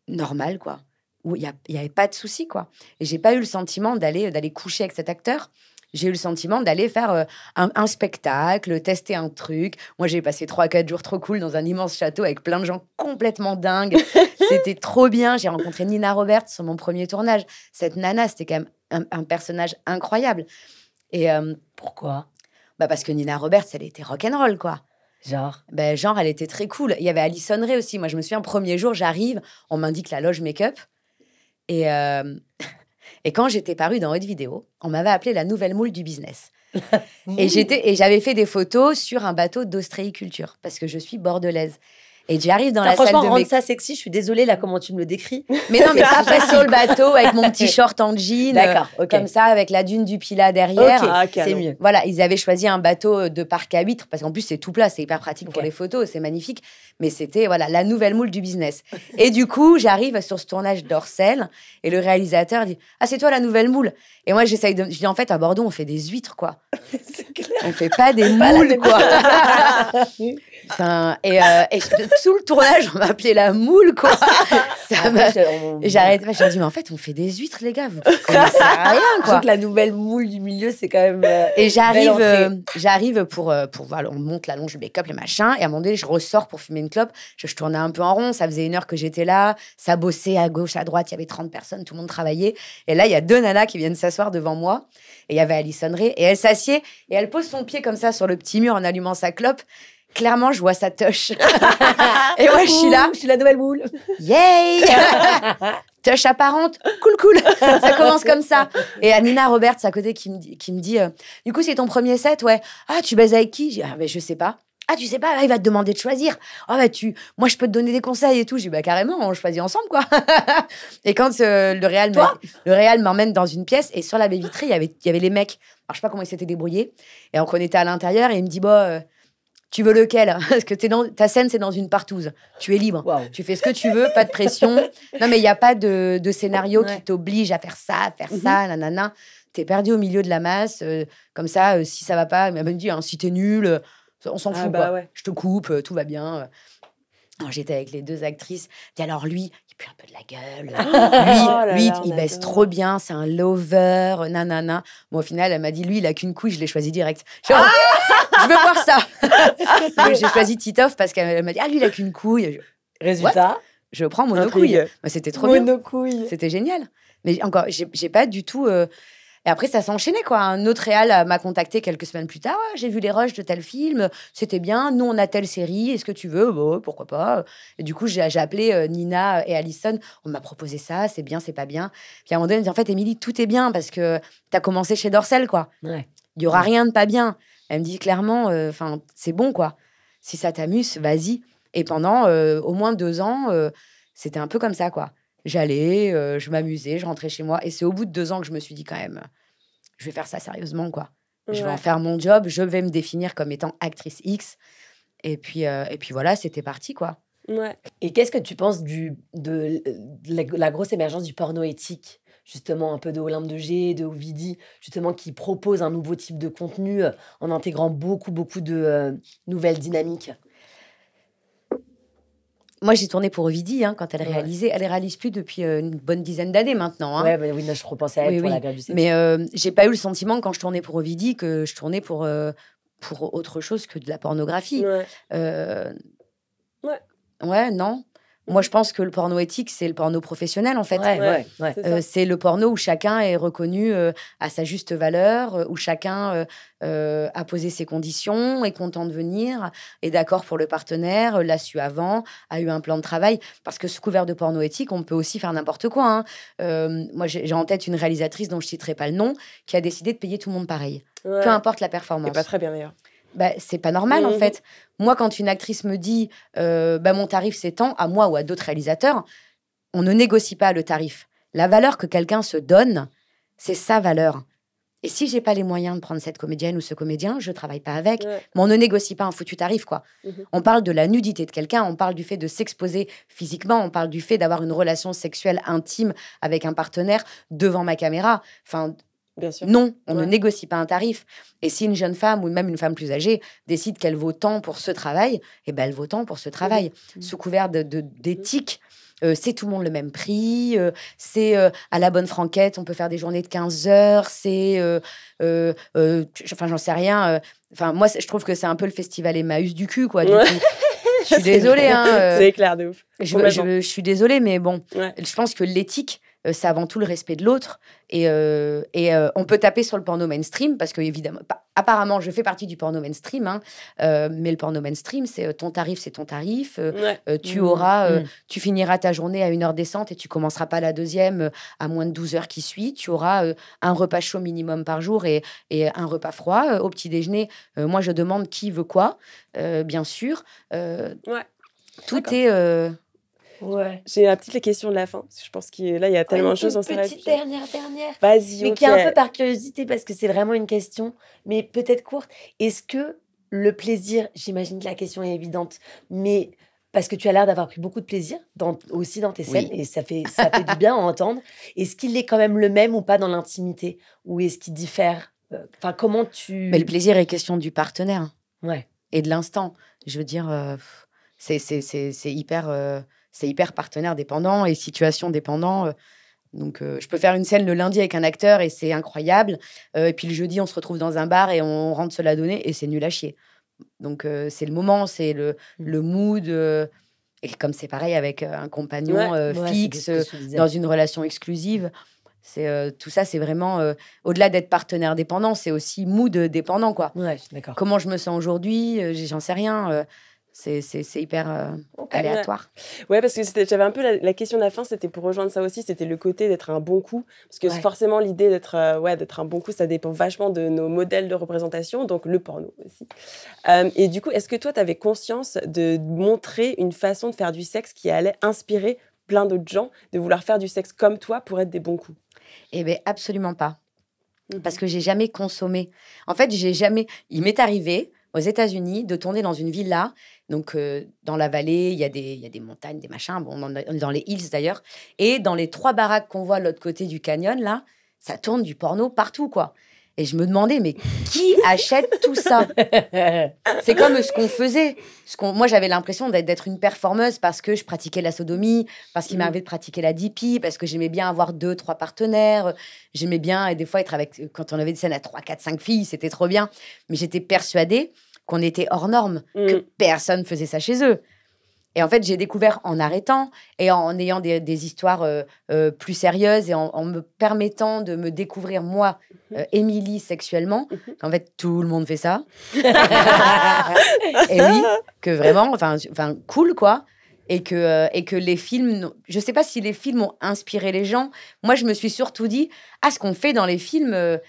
normal, quoi. Où il y avait pas de souci, quoi. Et j'ai pas eu le sentiment d'aller coucher avec cet acteur. J'ai eu le sentiment d'aller faire un spectacle, tester un truc. Moi, j'ai passé 3-4 jours trop cool dans un immense château avec plein de gens complètement dingues. C'était trop bien. J'ai rencontré Nina Roberts sur mon premier tournage. Cette nana, c'était quand même un personnage incroyable. Et pourquoi? Parce que Nina Roberts, elle était rock'n'roll, quoi. Genre, elle était très cool. Il y avait Alison Ray aussi. Moi, je me souviens, premier jour, j'arrive, on m'indique la loge make-up. Et quand j'étais parue dans Haute Vidéo, on m'avait appelée la nouvelle moule du business. Et j'avais fait des photos sur un bateau d'ostréiculture, parce que je suis bordelaise. Et j'arrive dans la salle de franchement, rendre ça sexy, je suis désolée, là, comment tu me le décris. Mais non, mais pas sur le bateau, avec mon petit short en jean. D'accord, ok. Comme ça, avec la dune du Pilat derrière. C'est mieux. Voilà, ils avaient choisi un bateau de parc à huîtres, parce qu'en plus, c'est tout plat, c'est hyper pratique pour les photos, c'est magnifique. Mais c'était, la nouvelle moule du business. Et du coup, j'arrive sur ce tournage d'Orcel, et le réalisateur dit « Ah, c'est toi la nouvelle moule ?» Et moi, je dis « En fait, à Bordeaux, on fait des huîtres, quoi. C'est clair. On fait pas des moules, quoi. » Tout le tournage, on m'appelait la moule, quoi. Et j'arrête pas, je leur dis, mais en fait, on fait des huîtres, les gars, vous connaissez rien, quoi. Je trouve que la nouvelle moule du milieu, c'est quand même. Et j'arrive pour voilà, on monte la longe du make-up, les machins, et à un moment donné, je ressors pour fumer une clope. Je tournais un peu en rond, ça faisait 1 heure que j'étais là, ça bossait à gauche, à droite, il y avait 30 personnes, tout le monde travaillait. Et là, il y a 2 nanas qui viennent s'asseoir devant moi, et il y avait Alison Ray, et elle s'assied, et elle pose son pied comme ça sur le petit mur en allumant sa clope. Clairement, je vois sa touche. Et moi, je suis la nouvelle moule. Yay! Touche apparente, cool. Ça commence comme ça. Et Nina Roberts, à côté, qui me dit du coup, c'est ton premier set, ouais. Ah, tu baises avec qui? Je sais pas. Ah, tu sais pas, il va te demander de choisir. Moi, je peux te donner des conseils et tout. J'ai dit, carrément, on choisit ensemble, quoi. Et quand le réal m'emmène dans une pièce, et sur la baie vitrée, il y avait les mecs. Alors, je sais pas comment ils s'étaient débrouillés. Et on était à l'intérieur, et il me dit, tu veux lequel? Parce que ta scène, c'est dans une partouze. Tu es libre. Wow. Tu fais ce que tu veux, pas de pression. Non, mais il n'y a pas de scénario qui t'oblige à faire ça, nanana. T'es perdu au milieu de la masse. Comme ça, si ça va pas, elle me dit, si t'es nul, on s'en fout. Quoi. Ouais. Je te coupe, tout va bien. Alors, j'étais avec les 2 actrices. Et alors, lui, il pue un peu de la gueule. Lui, il baisse trop bien. C'est un lover, nanana. Bon, au final, elle m'a dit, lui, il a qu'une couille. Je l'ai choisi direct. Je veux voir ça. J'ai choisi Titoff parce qu'elle m'a dit, lui, il a qu'une couille. Résultat, je prends monocouille. C'était trop bien. C'était génial. Mais encore, j'ai pas du tout... Et après, ça s'est enchaîné, quoi. Un autre réal m'a contacté quelques semaines plus tard. J'ai vu les rushs de tel film. C'était bien. Nous, on a telle série. Est-ce que tu veux? Pourquoi pas. Et du coup, j'ai appelé Nina et Alison. On m'a proposé ça. C'est bien, c'est pas bien. Puis à un moment donné, elle me dit, en fait, Émilie, tout est bien parce que t'as commencé chez Dorsel, quoi. Ouais. Il y aura rien de pas bien. Elle me dit clairement, c'est bon, quoi. Si ça t'amuse, vas-y. Et pendant au moins 2 ans, c'était un peu comme ça, quoi. J'allais, je m'amusais, je rentrais chez moi. Et c'est au bout de 2 ans que je me suis dit quand même, je vais faire ça sérieusement, quoi. Ouais. Je vais en faire mon job, je vais me définir comme étant actrice X. Et puis voilà, c'était parti, quoi. Ouais. Et qu'est-ce que tu penses de la grosse émergence du porno éthique, justement, un peu de Olympe de G, de Ovidie, justement, qui propose un nouveau type de contenu en intégrant beaucoup de nouvelles dynamiques? Moi, j'ai tourné pour Ovidie quand elle réalisait. Elle ne réalise plus depuis une bonne dizaine d'années maintenant. Hein. Ouais, oui, je repensais à elle pour la grève du sexe. Mais j'ai pas eu le sentiment, quand je tournais pour Ovidie, que je tournais pour autre chose que de la pornographie. Ouais, non. Moi, je pense que le porno éthique, c'est le porno professionnel, en fait. Ouais. C'est ça. C'est le porno où chacun est reconnu à sa juste valeur, où chacun a posé ses conditions, est content de venir, est d'accord pour le partenaire, l'a su avant, a eu un plan de travail. Parce que sous couvert de porno éthique, on peut aussi faire n'importe quoi. Hein. Moi, j'ai en tête une réalisatrice dont je ne citerai pas le nom, qui a décidé de payer tout le monde pareil. Ouais. Peu importe la C'est performance. pas très bien d'ailleurs. Bah, c'est pas normal, en Mhm. fait. Moi, quand une actrice me dit mon tarif, c'est tant, à moi ou à d'autres réalisateurs, on ne négocie pas le tarif. La valeur que quelqu'un se donne, c'est sa valeur. Et si j'ai pas les moyens de prendre cette comédienne ou ce comédien, je travaille pas avec. Ouais. Mais on ne négocie pas un foutu tarif, quoi. Mhm. On parle de la nudité de quelqu'un, on parle du fait de s'exposer physiquement, on parle du fait d'avoir une relation sexuelle intime avec un partenaire devant ma caméra. Enfin, Bien sûr. non, on ne Ouais. négocie pas un tarif. Et si une jeune femme ou même une femme plus âgée décide qu'elle vaut tant pour ce travail, eh ben elle vaut tant pour ce travail. Mhm. Sous couvert d'éthique, c'est tout le monde le même prix, c'est à la bonne franquette, on peut faire des journées de 15 heures, c'est... Enfin, j'en sais rien. Enfin, moi, je trouve que c'est un peu le festival Emmaüs du cul, quoi. Du Ouais. coup, je suis désolée, hein. C'est clair de ouf. Je suis désolée, mais bon, Ouais. je pense que l'éthique, c'est avant tout le respect de l'autre. Et on peut taper sur le porno mainstream, parce que, évidemment, apparemment, je fais partie du porno mainstream, hein, mais le porno mainstream, c'est ton tarif, c'est ton tarif. Ouais. Tu finiras ta journée à 1 heure descente et tu commenceras pas la deuxième à moins de 12 heures qui suit. Tu auras un repas chaud minimum par jour et un repas froid. Au petit déjeuner, moi, je demande qui veut quoi, bien sûr. Ouais. Tout D'accord. est... Ouais. J'ai la petite question de la fin, parce que je pense que là, il y a tellement de choses. On s'arrête. Petite dernière. Vas-y, Mais ok. qui est un peu par curiosité, parce que c'est vraiment une question, mais peut-être courte. Est-ce que le plaisir, j'imagine que la question est évidente, mais parce que tu as l'air d'avoir pris beaucoup de plaisir aussi dans tes scènes, Oui. et ça fait du bien à entendre, est-ce qu'il est quand même le même ou pas dans l'intimité? Ou est-ce qu'il diffère? Enfin, comment tu... Mais le plaisir est question du partenaire Ouais. et de l'instant. Je veux dire, c'est hyper partenaire dépendant et situation dépendant. Donc, je peux faire une scène le lundi avec un acteur et c'est incroyable. Et puis le jeudi, on se retrouve dans un bar et on rentre se la donner et c'est nul à chier. Donc, c'est le moment, c'est le mood. Et comme c'est pareil avec un compagnon Ouais, c'est fixe, ce que tu disais. dans une relation exclusive, tout ça, c'est vraiment, au-delà d'être partenaire dépendant, c'est aussi mood dépendant, quoi. Ouais, je suis d'accord. Comment je me sens aujourd'hui, j'en sais rien. C'est hyper aléatoire. Ouais, parce que j'avais un peu la question de la fin, c'était pour rejoindre ça aussi, c'était le côté d'être un bon coup. Parce que Ouais. forcément, l'idée d'être un bon coup, ça dépend vachement de nos modèles de représentation, donc le porno aussi. Et du coup, est-ce que toi, tu avais conscience de montrer une façon de faire du sexe qui allait inspirer plein d'autres gens de vouloir faire du sexe comme toi pour être des bons coups? Eh bien, absolument pas. Parce que j'ai jamais consommé. En fait, il m'est arrivé aux États-Unis de tourner dans une villa. Donc, dans la vallée, il y a des montagnes, des machins. Bon, on est dans les hills d'ailleurs. Et dans les 3 baraques qu'on voit de l'autre côté du canyon, là, ça tourne du porno partout, quoi. Et je me demandais, mais qui achète tout ça? C'est comme ce qu'on faisait. Moi, j'avais l'impression d'être une performeuse parce que je pratiquais la sodomie, parce qu'il m'arrivait de pratiquer la DP, parce que j'aimais bien avoir 2, 3 partenaires. J'aimais bien, et des fois, être avec... Quand on avait des scènes à 3, 4, 5 filles, c'était trop bien. Mais j'étais persuadée qu'on était hors norme, que personne faisait ça chez eux. Et en fait, j'ai découvert en arrêtant et en ayant des histoires plus sérieuses et en me permettant de me découvrir, moi, Émilie, sexuellement, qu'en fait, tout le monde fait ça. Et oui, que vraiment, enfin cool, quoi. Et que les films... Je ne sais pas si les films ont inspiré les gens. Moi, je me suis surtout dit, ce qu'on fait dans les films...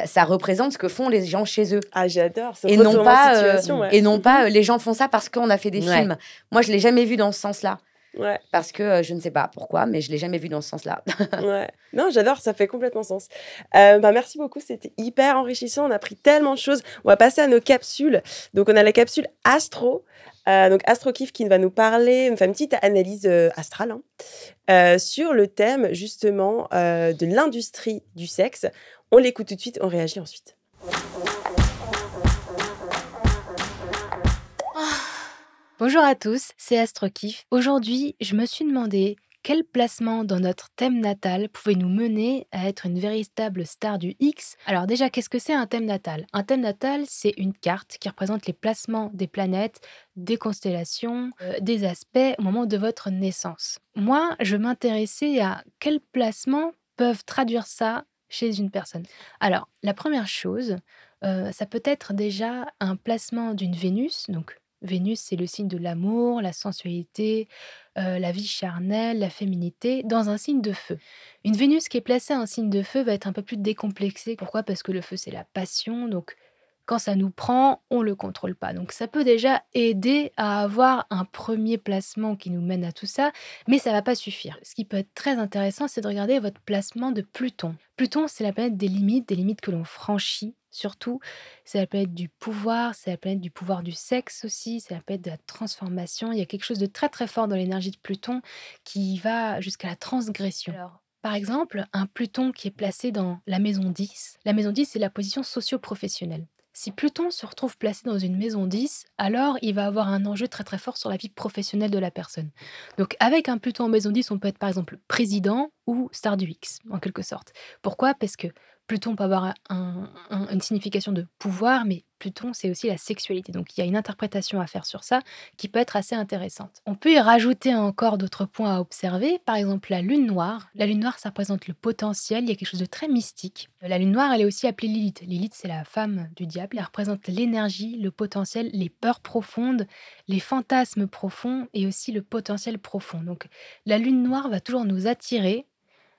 ça représente ce que font les gens chez eux. Ah, j'adore. Et non pas, situation, ouais. et non pas les gens font ça parce qu'on a fait des Ouais. films. Moi, je ne l'ai jamais vu dans ce sens-là. Ouais, Parce que je ne sais pas pourquoi, mais je ne l'ai jamais vu dans ce sens-là. ouais. Non, j'adore, ça fait complètement sens. Merci beaucoup, c'était hyper enrichissant. On a appris tellement de choses. On va passer à nos capsules. Donc, on a la capsule Astro. Donc, Astro Kiff qui va nous parler, une petite analyse astrale sur le thème, justement, de l'industrie du sexe. On l'écoute tout de suite, on réagit ensuite. Bonjour à tous, c'est Astro Kiff. Aujourd'hui, je me suis demandé quel placement dans notre thème natal pouvait nous mener à être une véritable star du X? Alors déjà, qu'est-ce que c'est un thème natal? Un thème natal, c'est une carte qui représente les placements des planètes, des constellations, des aspects au moment de votre naissance. Moi, je m'intéressais à quels placements peuvent traduire ça chez une personne. Alors, la première chose, ça peut être déjà un placement d'une Vénus. Donc, Vénus, c'est le signe de l'amour, la sensualité, la vie charnelle, la féminité, dans un signe de feu. Une Vénus qui est placée en signe de feu va être un peu plus décomplexée. Pourquoi? Parce que le feu, c'est la passion. Donc, quand ça nous prend, on ne le contrôle pas. Donc, ça peut déjà aider à avoir un premier placement qui nous mène à tout ça, mais ça ne va pas suffire. Ce qui peut être très intéressant, c'est de regarder votre placement de Pluton. Pluton, c'est la planète des limites que l'on franchit. Surtout, c'est la planète du pouvoir, c'est la planète du pouvoir du sexe aussi, c'est la planète de la transformation. Il y a quelque chose de très très fort dans l'énergie de Pluton qui va jusqu'à la transgression. Alors, par exemple, un Pluton qui est placé dans la maison 10. La maison 10, c'est la position socio-professionnelle. Si Pluton se retrouve placé dans une maison 10, alors il va avoir un enjeu très très fort sur la vie professionnelle de la personne. Donc avec un Pluton en maison 10, on peut être par exemple président ou star du X, en quelque sorte. Pourquoi? Parce que Pluton peut avoir une signification de pouvoir, mais Pluton, c'est aussi la sexualité. Donc il y a une interprétation à faire sur ça qui peut être assez intéressante. On peut y rajouter encore d'autres points à observer, par exemple la lune noire. La lune noire, ça représente le potentiel, il y a quelque chose de très mystique. La lune noire, elle est aussi appelée Lilith. Lilith, c'est la femme du diable, elle représente l'énergie, le potentiel, les peurs profondes, les fantasmes profonds et aussi le potentiel profond. Donc la lune noire va toujours nous attirer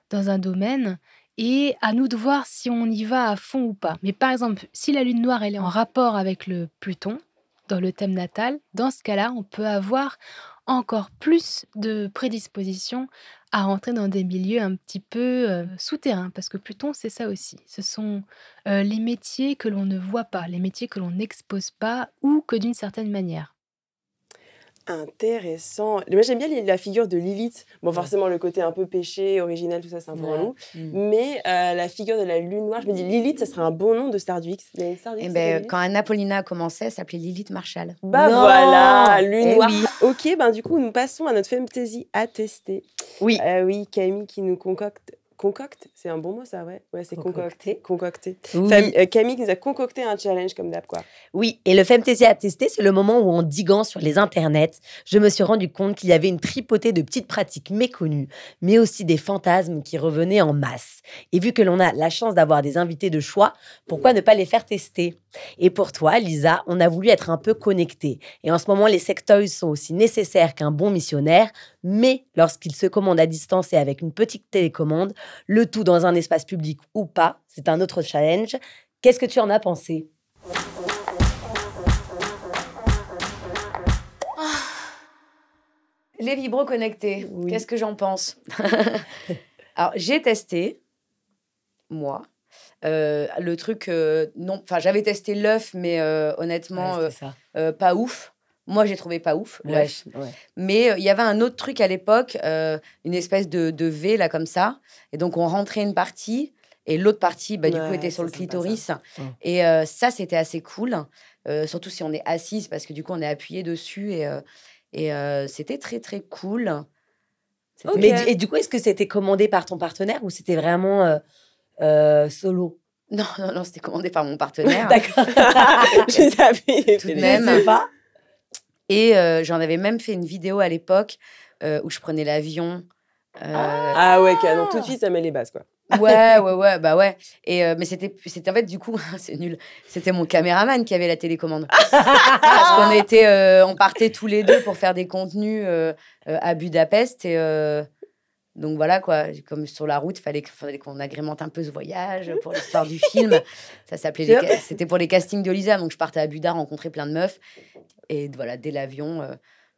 dans un domaine et à nous de voir si on y va à fond ou pas. Mais par exemple, si la lune noire elle est en rapport avec le Pluton, dans le thème natal, dans ce cas-là, on peut avoir encore plus de prédisposition à rentrer dans des milieux un petit peu souterrains, parce que Pluton, c'est ça aussi. Ce sont les métiers que l'on ne voit pas, les métiers que l'on n'expose pas ou que d'une certaine manière. Intéressant. Moi, j'aime bien la figure de Lilith. Bon, forcément, le côté un peu péché, original, tout ça, c'est un peu relou. Mais la figure de la lune noire, je me dis, Lilith, ça serait un bon nom de star du X. Il y a une star du X. Quand Anna Paulina commençait, elle s'appelait Lilith Marshall. Bah Non. voilà, lune noire. Oui. Ok, du coup, nous passons à notre fantasy à tester. Oui. Oui, Camille qui nous concocte. Concocte, c'est un bon mot ça, ouais. Ouais, c'est concocté. Oui. Camille qui nous a concocté un challenge comme d'hab, quoi. Oui, et le Femtasy à tester, c'est le moment où en diguant sur les internets, je me suis rendu compte qu'il y avait une tripotée de petites pratiques méconnues, mais aussi des fantasmes qui revenaient en masse. Et vu que l'on a la chance d'avoir des invités de choix, pourquoi ne pas les faire tester? Et pour toi, Lisa, on a voulu être un peu connectés. Et en ce moment, les sextoys sont aussi nécessaires qu'un bon missionnaire, mais lorsqu'ils se commandent à distance et avec une petite télécommande, le tout dans un espace public ou pas, c'est un autre challenge. Qu'est-ce que tu en as pensé? Les vibros connectés, Oui. qu'est-ce que j'en pense? Alors, j'ai testé, moi, le truc, non, enfin, j'avais testé l'œuf, mais honnêtement, Ouais, c'était ça. pas ouf. Moi, j'ai trouvé pas ouf, l'œuf. Ouais. Mais il y avait un autre truc à l'époque, une espèce de V, là, comme ça. Et donc, on rentrait une partie, et l'autre partie, du coup, était sur le clitoris. Et ça, c'était assez cool. Surtout si on est assise, parce que du coup, on est appuyé dessus. Et c'était très, très cool. Okay. Mais et du coup, est-ce que c'était commandé par ton partenaire ou c'était vraiment solo? Non, c'était commandé par mon partenaire. D'accord. Je savais. Tout de même. Pas. Et j'en avais même fait une vidéo à l'époque où je prenais l'avion. Ah ouais, donc tout de suite, ça met les bases, quoi. Ouais. Et, mais c'était en fait, du coup, c'est nul. C'était mon caméraman qui avait la télécommande. Parce qu'on partait tous les deux pour faire des contenus à Budapest. Et donc voilà, quoi. Comme sur la route, il fallait qu'on agrémente un peu ce voyage pour l'histoire du film. Ça s'appelait c'était pour les castings de Lisa. Donc je partais à Buda rencontrer plein de meufs. Et voilà, dès l'avion.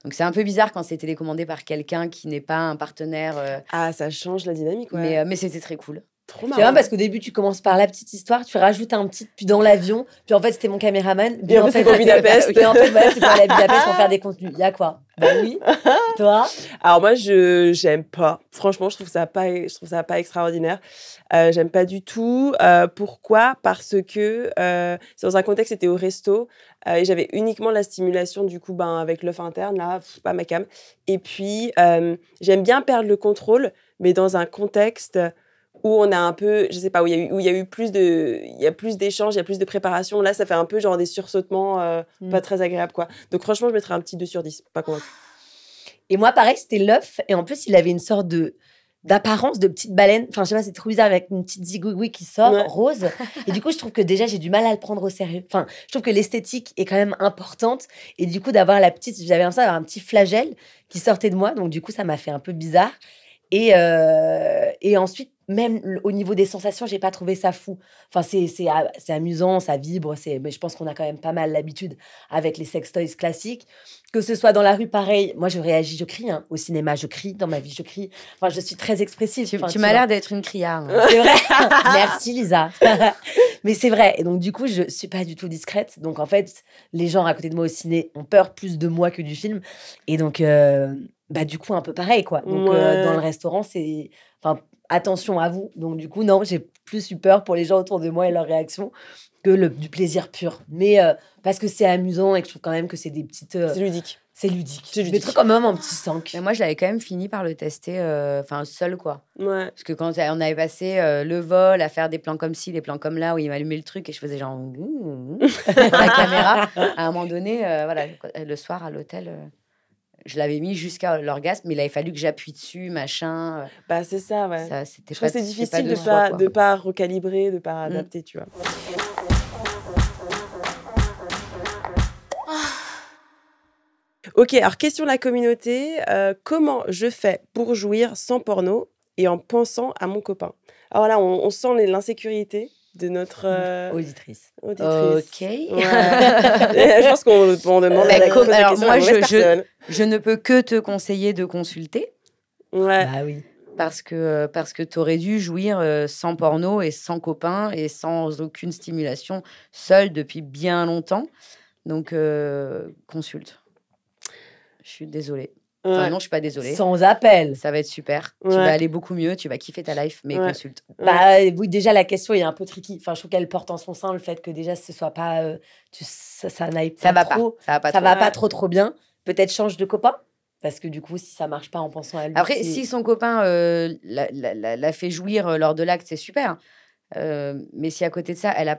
Donc c'est un peu bizarre quand c'est télécommandé par quelqu'un qui n'est pas un partenaire. Ah, ça change la dynamique, ouais. Mais c'était très cool. Trop C'est marrant. marrant parce qu'au début, tu commences par la petite histoire, tu rajoutes un petit, puis dans l'avion, puis en fait, c'était mon caméraman. Et en fait, c'est pour Budapest. Et en fait, voilà, c'est pour aller à Budapest pour faire des contenus. Il y a quoi? Bah oui. Toi? Alors moi, j'aime pas. Franchement, je trouve ça pas extraordinaire. J'aime pas du tout. Pourquoi? Parce que c'est dans un contexte, c'était au resto et j'avais uniquement la stimulation du coup, avec l'œuf interne là, pas ma cam. Et puis j'aime bien perdre le contrôle, mais dans un contexte où on a un peu, je sais pas, où il y a plus d'échanges, il y a plus de préparation. Là, ça fait un peu genre des sursautements pas très agréables, quoi. Donc, franchement, je mettrais un petit 2 sur 10. Pas convaincu. Et moi, pareil, c'était l'œuf. Et en plus, il avait une sorte d'apparence de petite baleine. Enfin, je sais pas, c'est trop bizarre avec une petite zigouigoui qui sort, Ouais. rose. Et du coup, je trouve que déjà, j'ai du mal à le prendre au sérieux. Enfin, je trouve que l'esthétique est quand même importante. Et du coup, d'avoir la petite, j'avais l'impression d'avoir un petit flagelle qui sortait de moi. Donc, du coup, ça m'a fait un peu bizarre. Et ensuite, même au niveau des sensations, j'ai pas trouvé ça fou. Enfin, c'est amusant, ça vibre. Mais je pense qu'on a quand même pas mal l'habitude avec les sex toys classiques. Que ce soit dans la rue, pareil. Moi, je réagis, je crie. Au cinéma, je crie. Dans ma vie, je crie. Enfin, je suis très expressive. Tu Enfin, m'as vois. l'air d'être une criarde. Hein. C'est vrai. Merci, Lisa. Mais c'est vrai. Et donc, du coup, je suis pas du tout discrète. Donc, en fait, les gens à côté de moi au ciné ont peur plus de moi que du film. Et donc, du coup, un peu pareil, quoi. Donc, Ouais. dans le restaurant, c'est... Enfin, attention à vous. Donc, du coup, non, j'ai plus eu peur pour les gens autour de moi et leurs réactions que du plaisir pur. Mais parce que c'est amusant et que je trouve quand même que c'est des petites... C'est ludique. c'est ludique. C'est Je ludique. mettrais quand même un petit 5. Mais moi, je l'avais quand même fini par le tester, seul, quoi. Ouais. Parce que quand on avait passé le vol à faire des plans comme ci, des plans comme là, où il m'allumait le truc et je faisais genre dans la caméra, à un moment donné, le soir à l'hôtel, je l'avais mis jusqu'à l'orgasme, mais il avait fallu que j'appuie dessus, machin. C'est ça, ouais. Ça, c'était Je trouve que c'est pas difficile de soi, quoi. pas recalibrer, de pas adapter, tu vois. Ok, alors question de la communauté. Comment je fais pour jouir sans porno et en pensant à mon copain? Alors là, on sent l'insécurité de notre Auditrice. auditrice. Ok. Ouais. Je pense qu'on demande Bah, la question alors, à moi, la mauvaise personne. Je ne peux que te conseiller de consulter Ouais. Bah oui. parce que tu aurais dû jouir sans porno et sans copain et sans aucune stimulation, seule depuis bien longtemps. Donc, consulte. Je suis désolée. Enfin, Ouais. non, je suis pas désolée. Sans appel. Ça va être super. Ouais. Tu vas aller beaucoup mieux. Tu vas kiffer ta life, mais Ouais. consulte. Bah oui, déjà la question est un peu tricky. Enfin, je trouve qu'elle porte en son sein le fait que déjà ce soit pas, ça n'aille pas Ça va trop, pas. Ça va pas. ça trop. va Ouais. pas trop bien. Peut-être change de copain parce que du coup, si ça marche pas en pensant à lui, Après, c'est- si son copain l'a fait jouir lors de l'acte, c'est super. Mais si à côté de ça, elle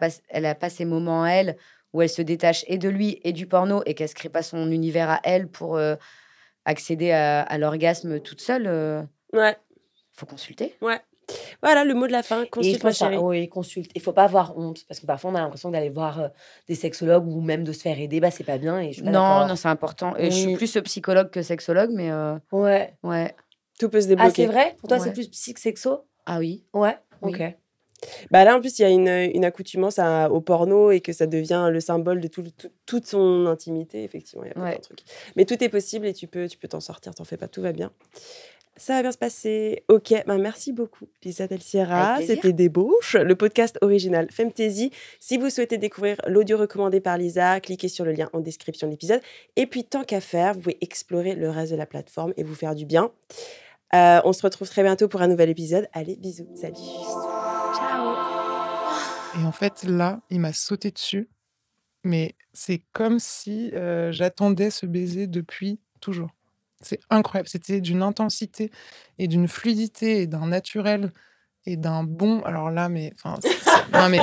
a pas ses moments à elle où elle se détache et de lui et du porno et qu'elle se crée pas son univers à elle pour accéder à l'orgasme toute seule, Ouais. faut consulter. Voilà le mot de la fin. Et je Consulte, ma pense ça, chérie. oui, consulte. Il faut pas avoir honte parce que parfois on a l'impression d'aller voir des sexologues ou même de se faire aider. Bah c'est pas bien et je suis pas Non, d'accord. non, c'est important. Et je suis Oui. plus psychologue que sexologue, mais Ouais. ouais. Tout peut se Ah débloquer. c'est vrai? Pour toi Ouais. c'est plus psy que sexo? Ah oui. Ouais. Oui. Ok. Là, en plus, il y a une accoutumance au porno et que ça devient le symbole de toute son intimité. Effectivement, il y a plein de trucs. Mais tout est possible et tu peux t'en sortir. T'en fais pas, tout va bien. Ça va bien se passer. Ok, merci beaucoup, Lisa Del Sierra. Avec plaisir. C'était Débauche, le podcast original Femtasy. Si vous souhaitez découvrir l'audio recommandé par Lisa, cliquez sur le lien en description de l'épisode. Et puis, tant qu'à faire, vous pouvez explorer le reste de la plateforme et vous faire du bien. On se retrouve très bientôt pour un nouvel épisode. Allez, bisous. Salut. Et en fait, là, il m'a sauté dessus. Mais c'est comme si j'attendais ce baiser depuis toujours. C'est incroyable. C'était d'une intensité et d'une fluidité et d'un naturel et d'un bon. Alors là, mais... non, mais